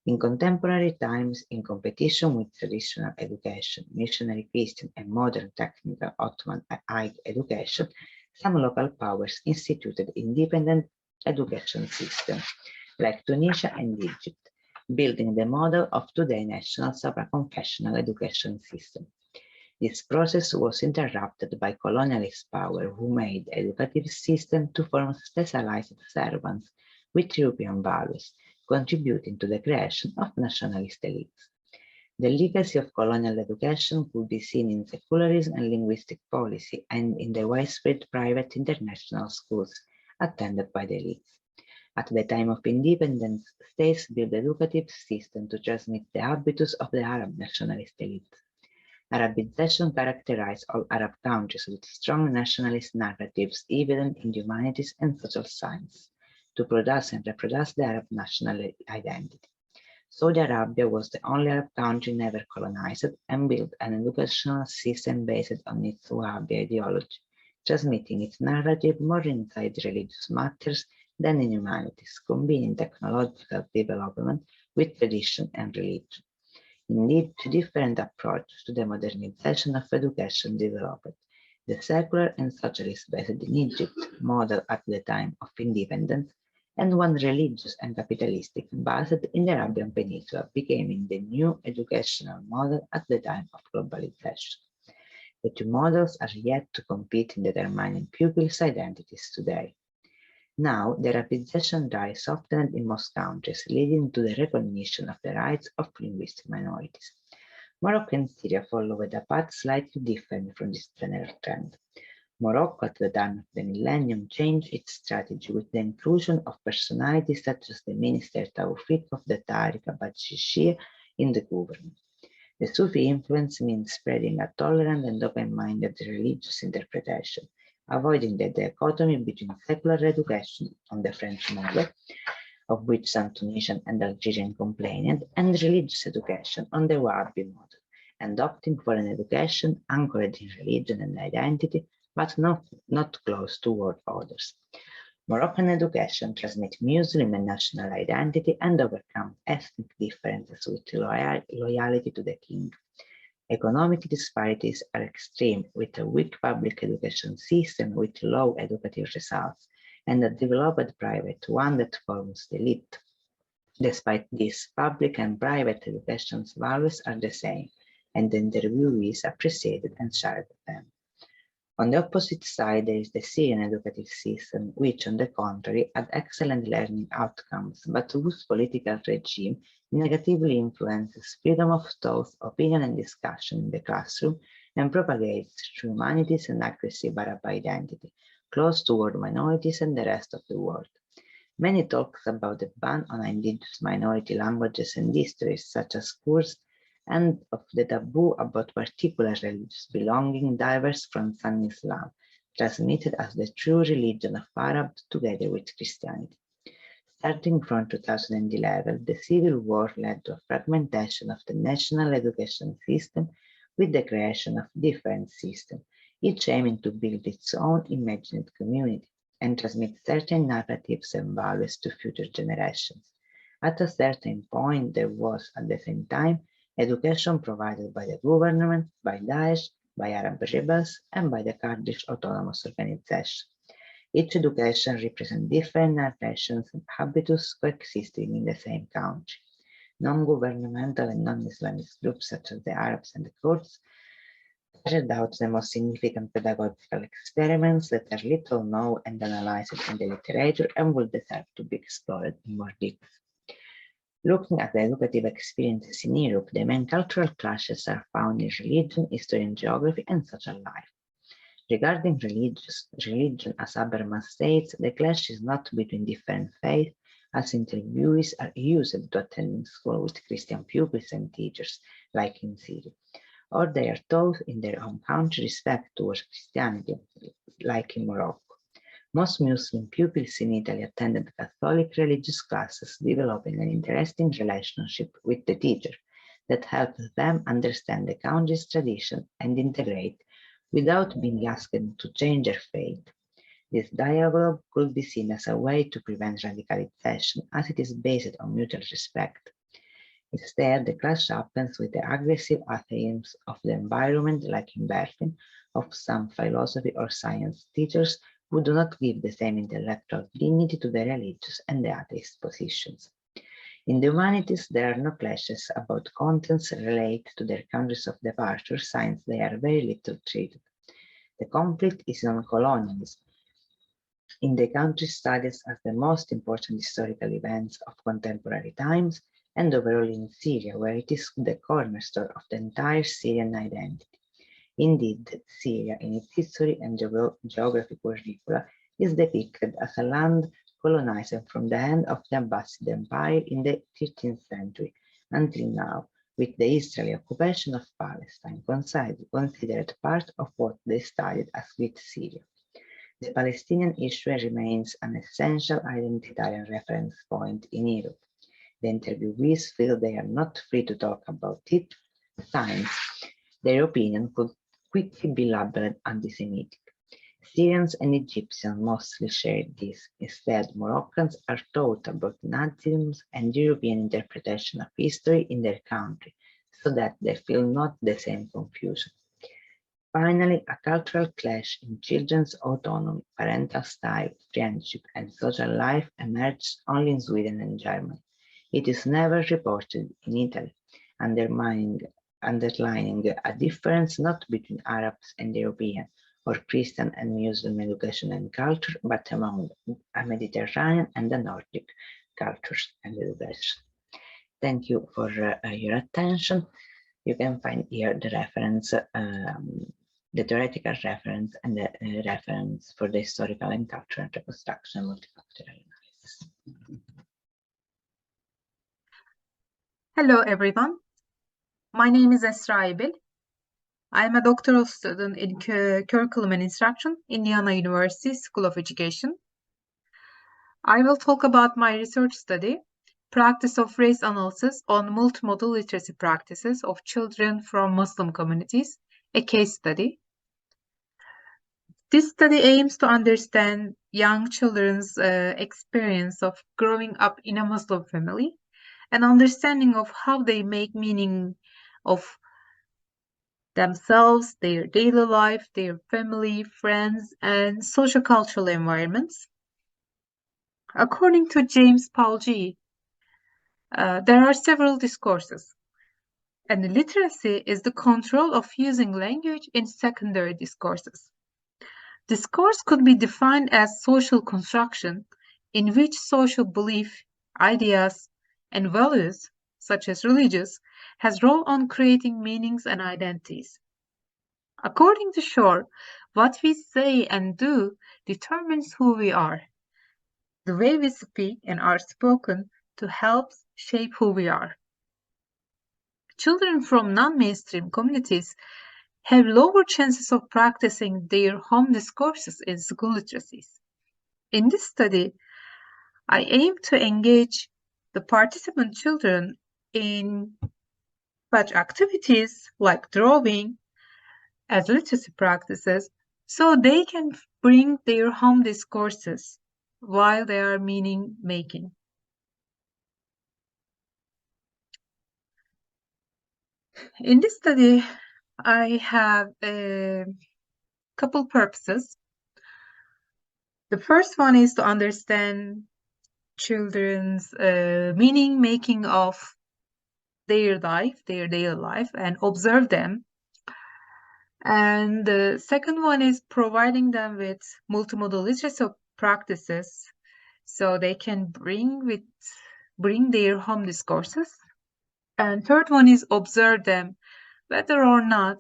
In contemporary times, in competition with traditional education, missionary Christian and modern technical Ottoman-Ike education, some local powers instituted independent education systems, like Tunisia and Egypt, building the model of today's national supra-confessional education system. This process was interrupted by colonialist power, who made the educative system to form specialized servants with European values, contributing to the creation of nationalist elites. The legacy of colonial education could be seen in secularism and linguistic policy and in the widespread private international schools attended by the elites. At the time of independence, states built educative systems to transmit the habitus of the Arab nationalist elite. Arabization characterized all Arab countries with strong nationalist narratives evident in humanities and social science, to produce and reproduce the Arab national identity. Saudi Arabia was the only Arab country never colonized and built an educational system based on its Wahhabi ideology, transmitting its narrative more inside religious matters than in humanities, combining technological development with tradition and religion. Indeed, two different approaches to the modernization of education developed: the secular and socialist based in Egypt, model at the time of independence, and one religious and capitalistic based in the Arabian Peninsula, becoming the new educational model at the time of globalization. The two models are yet to compete in determining pupils' identities today. Now, the Arabization drive softened in most countries, leading to the recognition of the rights of linguistic minorities. Morocco and Syria followed a path slightly different from this general trend. Morocco, at the time of the millennium, changed its strategy with the inclusion of personalities such as the Minister Tawfiq of the Tariq Abbasiyya in the government. The Sufi influence means spreading a tolerant and open-minded religious interpretation, avoiding the dichotomy between secular education on the French model, of which some Tunisian and Algerian complained, and religious education on the Wahhabi model, and opting for an education anchored in religion and identity, but not close toward others. Moroccan education transmits Muslim and national identity and overcomes ethnic differences with loyalty to the king. Economic disparities are extreme, with a weak public education system with low educative results, and a developed private one that forms the elite. Despite this, public and private education's values are the same, and the interviewees appreciated and shared them. On the opposite side, there is the Syrian educative system, which, on the contrary, had excellent learning outcomes, but whose political regime negatively influences freedom of thought, opinion, and discussion in the classroom, and propagates through humanities and aggressive Arab identity, close toward minorities and the rest of the world. Many talks about the ban on indigenous minority languages and histories, such as Kurds, and of the taboo about particular religious belonging diverse from Sunni Islam, transmitted as the true religion of Arabs together with Christianity. Starting from 2011, the civil war led to a fragmentation of the national education system with the creation of different systems, each aiming to build its own imagined community and transmit certain narratives and values to future generations. At a certain point, there was, at the same time, education provided by the government, by Daesh, by Arab rebels, and by the Kurdish autonomous organization. Each education represents different narrations and habitus coexisting in the same country. Non-governmental and non-Islamic groups such as the Arabs and the Kurds carried out the most significant pedagogical experiments that are little known and analyzed in the literature and will deserve to be explored in more depth. Looking at the educative experiences in Europe, the main cultural clashes are found in religion, history and geography, and social life. Regarding religion, as Habermas states, the clash is not between different faiths, as interviewees are used to attending school with Christian pupils and teachers, like in Syria, or they are taught in their own country respect towards Christianity, like in Morocco. Most Muslim pupils in Italy attended Catholic religious classes, developing an interesting relationship with the teacher that helped them understand the country's tradition and integrate without being asked to change their faith. This dialogue could be seen as a way to prevent radicalization, as it is based on mutual respect. Instead, the clash happens with the aggressive atheism of the environment, like in Berlin, of some philosophy or science teachers who do not give the same intellectual dignity to the religious and the atheist positions. In the humanities, there are no clashes about contents related to their countries of departure, since they are very little treated. The conflict is on colonialism, in the country studies as the most important historical events of contemporary times, and overall in Syria, where it is the cornerstone of the entire Syrian identity. Indeed, Syria, in its history and geography curricula, is depicted as a land colonized from the end of the Abbasid Empire in the 13th century until now, with the Israeli occupation of Palestine considered part of what they studied as Great Syria. The Palestinian issue remains an essential identitarian reference point in Europe. The interviewees feel they are not free to talk about it, since their opinion could quickly be labeled anti-Semitic. Syrians and Egyptians mostly share this. Instead, Moroccans are taught about Nazism and European interpretation of history in their country, so that they feel not the same confusion. Finally, a cultural clash in children's autonomy, parental style, friendship, and social life emerged only in Sweden and Germany. It is never reported in Italy, underlining a difference not between Arabs and European, or Christian and Muslim education and culture, but among a Mediterranean and the Nordic cultures and education. Thank you for your attention. You can find here the reference, the theoretical reference and the reference for the historical and cultural reconstruction and multifactorial analysis. Hello, everyone. My name is Esra Ibil. I am a doctoral student in curriculum and instruction in Indiana University School of Education. I will talk about my research study, practice of race analysis on multimodal literacy practices of children from Muslim communities, a case study. This study aims to understand young children's experience of growing up in a Muslim family, an understanding of how they make meaning of themselves, their daily life, their family, friends, and sociocultural environments. According to James Paul G., there are several discourses, and literacy is the control of using language in secondary discourses. Discourse could be defined as social construction in which social belief, ideas, and values, such as religious, has role on creating meanings and identities. According to Shore, what we say and do determines who we are. The way we speak and are spoken to help shape who we are. Children from non-mainstream communities have lower chances of practicing their home discourses in school literacies. In this study, I aim to engage the participant children in such activities like drawing as literacy practices, so they can bring their home discourses while they are meaning making. In this study, I have a couple purposes. The first one is to understand children's meaning making of their life, their daily life, and observe them. And the second one is providing them with multimodal literacy practices so they can bring their home discourses. And third one is observe them, whether or not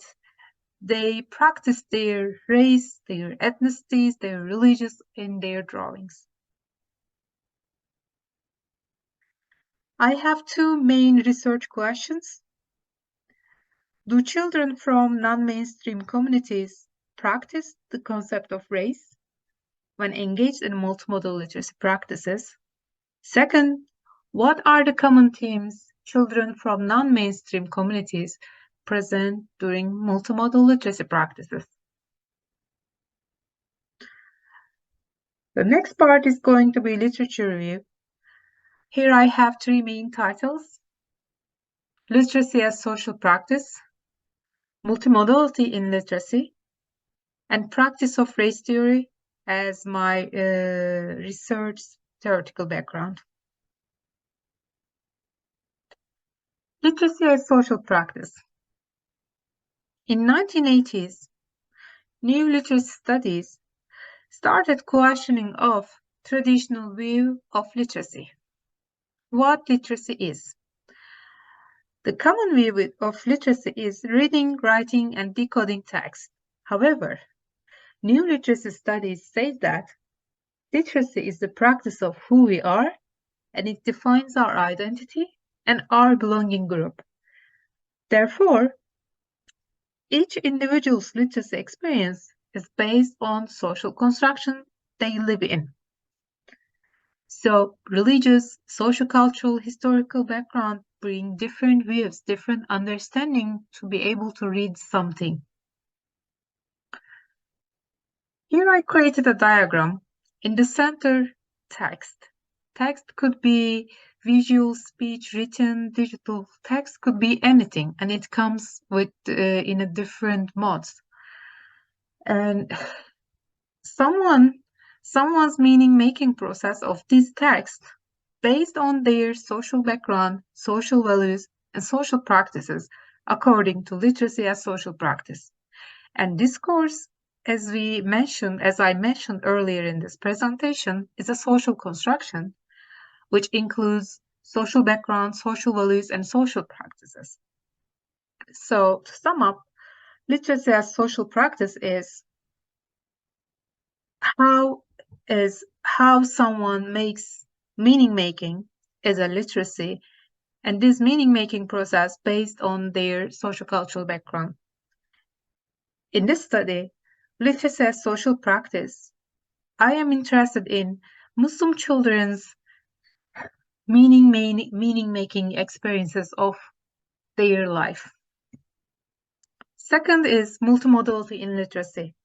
they practice their race, their ethnicities, their religious in their drawings. I have two main research questions. Do children from non-mainstream communities practice the concept of race? when engaged in multimodal literacy practices? Second, what are the common themes children from non-mainstream communities present during multimodal literacy practices? The next part is going to be literature review. Here I have three main titles: Literacy as Social Practice, Multimodality in Literacy, and Practice of Race Theory as my research theoretical background. Literacy as social practice. In 1980s, new literacy studies started questioning of traditional view of literacy. What literacy is? The common view of literacy is reading, writing, and decoding text. However, new literacy studies say that literacy is the practice of who we are, and it defines our identity and our belonging group. Therefore, each individual's literacy experience is based on social construction they live in. So religious, socio-cultural, historical background bring different views, different understanding to be able to read something. Here I created a diagram. In the center, text. Text could be visual, speech, written, digital. Text could be anything, and it comes with in a different modes. And someone's meaning-making process of this text based on their social background, social values, and social practices according to literacy as social practice. And discourse, as I mentioned earlier in this presentation, is a social construction which includes social background, social values, and social practices. So to sum up, literacy as social practice is how someone makes meaning-making as a literacy, and this meaning-making process based on their socio-cultural background. In this study, literacy as social practice, I am interested in Muslim children's meaning-making experiences of their life. Second is multimodality in literacy.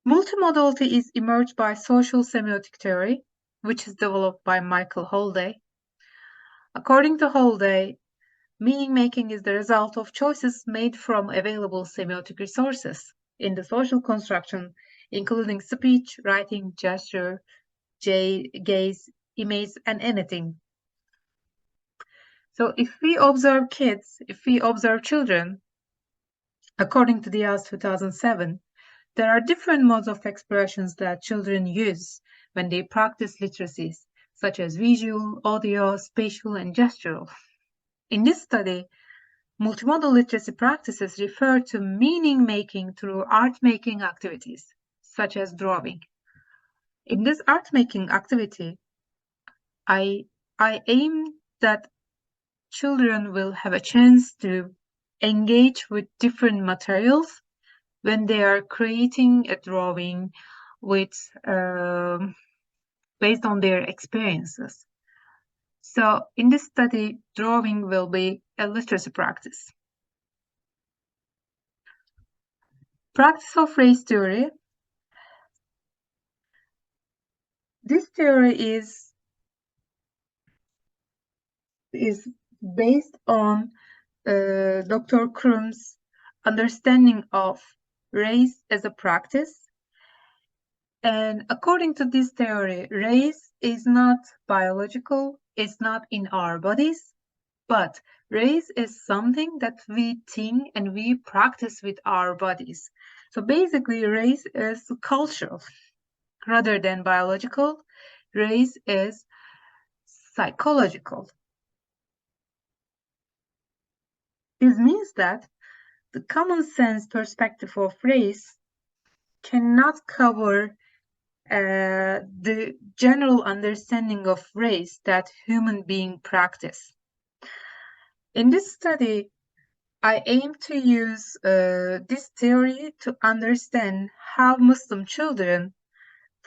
Multimodality is emerged by social semiotic theory, which is developed by Michael Holday. According to Holday, meaning-making is the result of choices made from available semiotic resources in the social construction, including speech, writing, gesture, gaze, image, and anything. So if we observe children, according to Doaa 2007, there are different modes of expressions that children use when they practice literacies, such as visual, audio, spatial, and gestural. In this study, multimodal literacy practices refer to meaning-making through art-making activities, such as drawing. In this art-making activity, I aim that children will have a chance to engage with different materials when they are creating a drawing with based on their experiences. So in this study, drawing will be a literacy practice. Practice of race theory. This theory is based on Dr. Krum's understanding of race as a practice. And according to this theory, race is not biological, it's not in our bodies, but race is something that we think and we practice with our bodies. So basically, race is cultural rather than biological. Race is psychological. This means that the common sense perspective of race cannot cover the general understanding of race that human beings practice. In this study, I aim to use this theory to understand how Muslim children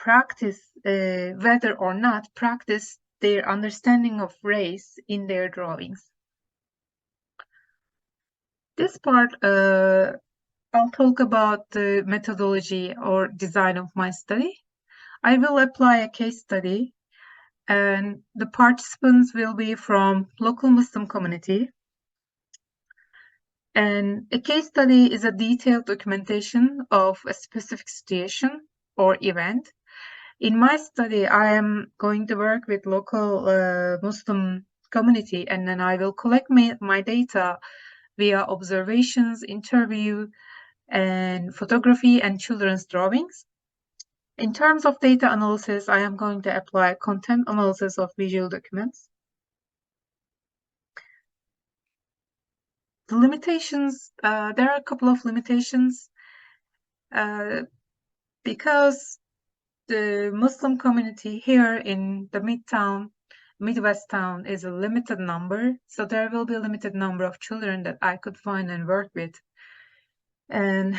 practice, whether or not practice their understanding of race in their drawings. This part, I'll talk about the methodology or design of my study. I will apply a case study, and the participants will be from local Muslim community. And a case study is a detailed documentation of a specific situation or event. In my study, I am going to work with local Muslim community, and then I will collect my data via observations, interview, and photography and children's drawings. In terms of data analysis, I am going to apply content analysis of visual documents. The limitations, there are a couple of limitations because the Muslim community here in the Midwest town is a limited number, so there will be a limited number of children that I could find and work with. And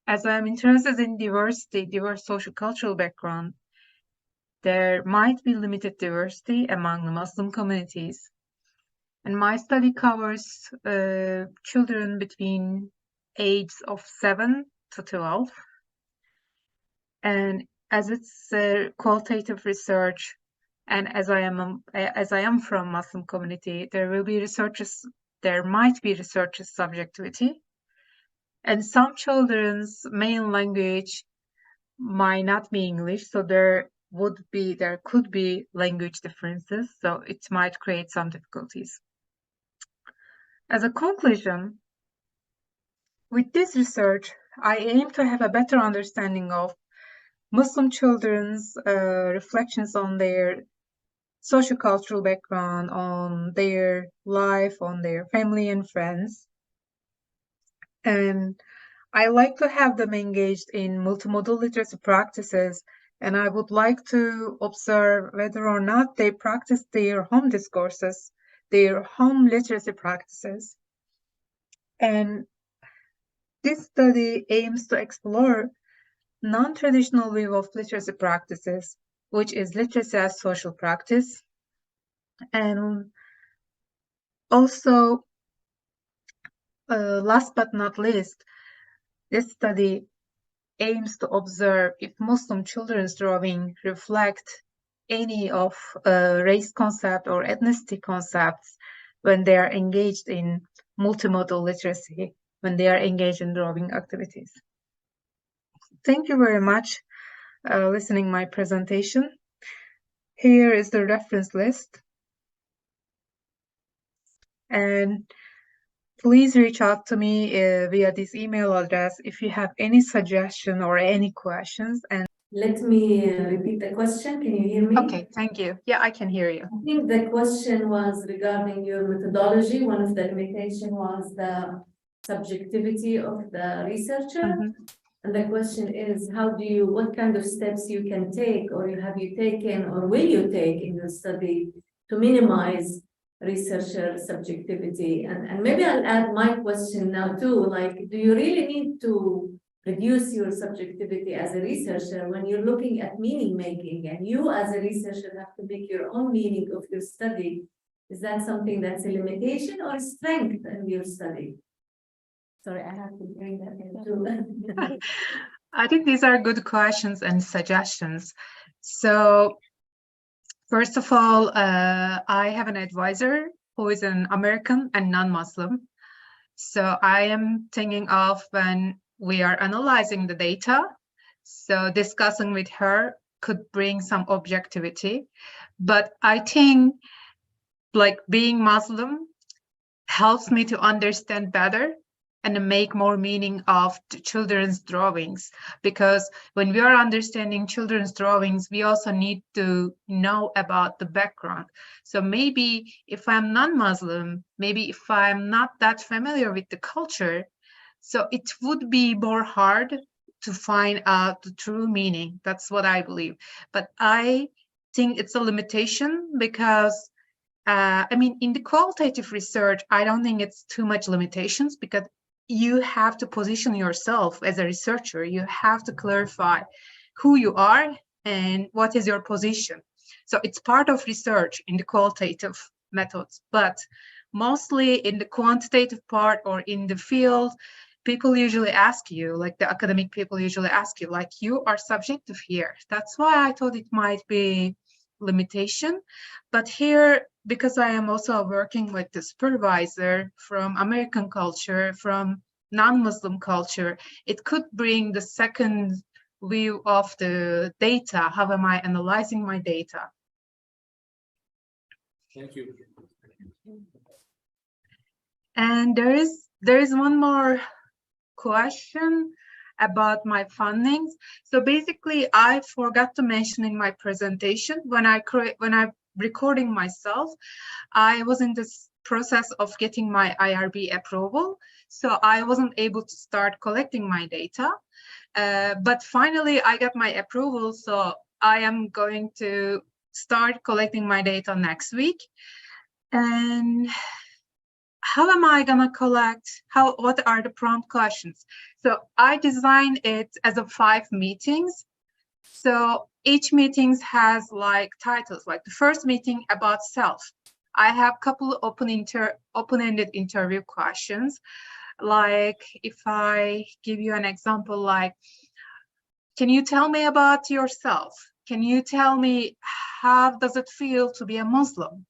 as I'm interested in diversity, diverse social cultural background, there might be limited diversity among the Muslim communities. And my study covers children between ages of 7 to 12. And as it's qualitative research, and as I am from Muslim community, there might be researchers' subjectivity. And some children's main language might not be English, so there could be language differences, so it might create some difficulties. As a conclusion, with this research, I aim to have a better understanding of Muslim children's reflections on their socio-cultural background, on their life, on their family and friends. And I like to have them engaged in multimodal literacy practices, and I would like to observe whether or not they practice their home discourses, their home literacy practices. And this study aims to explore non-traditional view of literacy practices, which is literacy as social practice. And also, last but not least, this study aims to observe if Muslim children's drawing reflect any of race concept or ethnicity concepts when they are engaged in multimodal literacy, when they are engaged in drawing activities. Thank you very much listening my presentation. Here is the reference list. And please reach out to me via this email address if you have any suggestion or any questions. And let me repeat the question. Can you hear me? Okay, thank you. Yeah, I can hear you. I think the question was regarding your methodology. One of the limitations was the subjectivity of the researcher. Mm-hmm. And the question is, what kind of steps you can take, or have you taken, or will you take in your study to minimize researcher subjectivity? And maybe I'll add my question now too, like, do you really need to reduce your subjectivity as a researcher when you're looking at meaning making, and you as a researcher have to make your own meaning of your study? Is that something that's a limitation or a strength in your study? Sorry, I have to bring that in too. I think these are good questions and suggestions. So first of all, I have an advisor who is an American and non-Muslim. So I am thinking of when we are analyzing the data, so discussing with her could bring some objectivity. But I think like being Muslim helps me to understand better and make more meaning of children's drawings, because when we are understanding children's drawings, we also need to know about the background. So maybe if I'm non-Muslim, maybe if I'm not that familiar with the culture, so it would be more hard to find out the true meaning. That's what I believe. But I think it's a limitation because I mean, in the qualitative research, I don't think it's too much limitations, because you have to position yourself as a researcher. You have to clarify who you are and what is your position. So it's part of research in the qualitative methods, but mostly in the quantitative part or in the field, people usually ask you, like the academic people usually ask you, like, you are subjective here. That's why I thought it might be limitation. But here, because I am also working with the supervisor from American culture, from non-Muslim culture, it could bring the second view of the data. How am I analyzing my data? Thank you. And there is one more question about my fundings. So basically, I forgot to mention in my presentation, when I'm recording myself, I was in this process of getting my IRB approval. So I wasn't able to start collecting my data. But finally, I got my approval. So I am going to start collecting my data next week. And how am I gonna collect? What are the prompt questions? So I designed it as a 5 meetings. So each meeting has like titles, like the first meeting about self. I have a couple open-ended interview questions. Like if I give you an example, like, can you tell me about yourself? Can you tell me how does it feel to be a Muslim?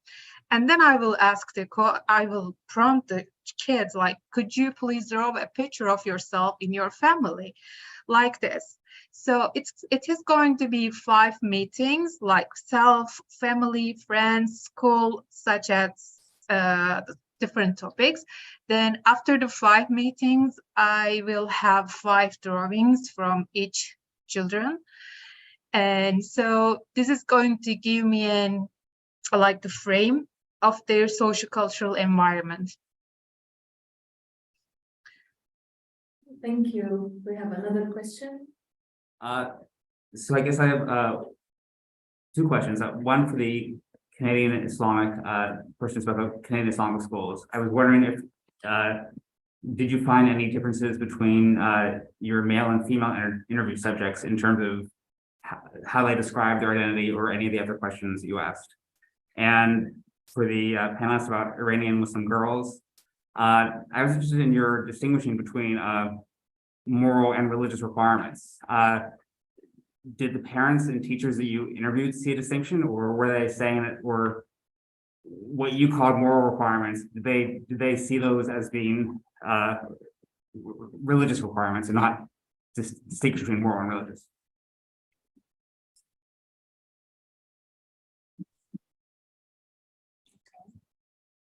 And then I will I will prompt the kids, like, could you please draw a picture of yourself in your family, like this. So it is going to be 5 meetings, like self, family, friends, school, such as different topics. Then after the 5 meetings, I will have 5 drawings from each children. And so this is going to give me like the frame of their sociocultural environment. Thank you. We have another question. So I guess I have 2 questions. One for the Canadian Islamic person spoke about Canadian Islamic schools. I was wondering if did you find any differences between your male and female interview subjects in terms of how they describe their identity or any of the other questions you asked? And for the panelists about Iranian Muslim girls, I was interested in your distinguishing between moral and religious requirements. Did the parents and teachers that you interviewed see a distinction, or were they saying that were what you called moral requirements? Did they see those as being religious requirements and not distinguish between moral and religious?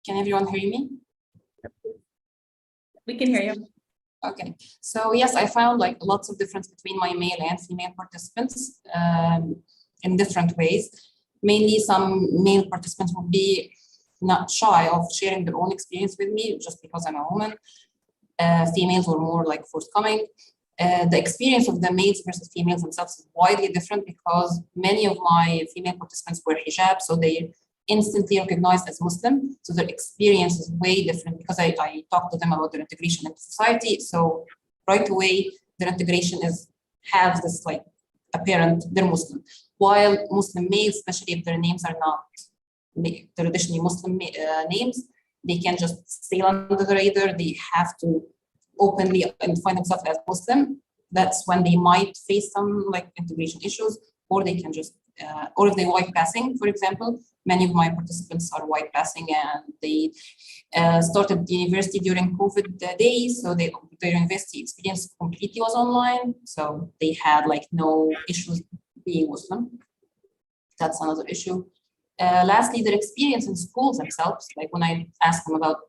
Can everyone hear me? We can hear you. Okay, so yes, I found like lots of difference between my male and female participants in different ways. Mainly some male participants would be not shy of sharing their own experience with me just because I'm a woman. Females were more like forthcoming. The experience of the males versus females themselves is widely different because many of my female participants wear hijab, so they instantly recognized as Muslim. So their experience is way different because I talked to them about their integration into society. So right away, their integration has this like apparent, they're Muslim. While Muslim males, especially if their names are not traditionally Muslim names, they can just sail under the radar. They have to openly define themselves as Muslim. That's when they might face some like integration issues, or they can just, or if they're white passing, for example. Many of my participants are white passing, and they started the university during COVID days, so their university experience completely was online. So they had like no issues being Muslim. That's another issue. Lastly, their experience in schools themselves, like when I asked them about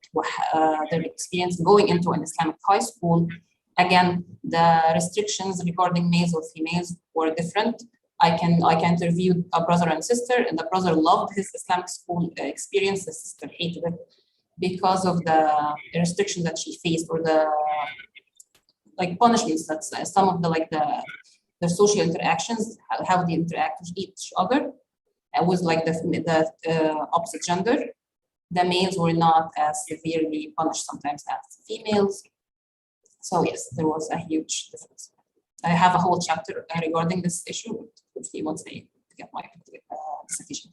their experience going into an Islamic high school, again, the restrictions regarding males or females were different. I can interview a brother and sister, and the brother loved his Islamic school experience. The sister hated it because of the restrictions that she faced, or the like punishments that some of the social interactions, how they interact with each other. Was like the opposite gender. The males were not as severely punished sometimes as females. So yes, there was a huge difference. I have a whole chapter regarding this issue if you want to get my dissertation.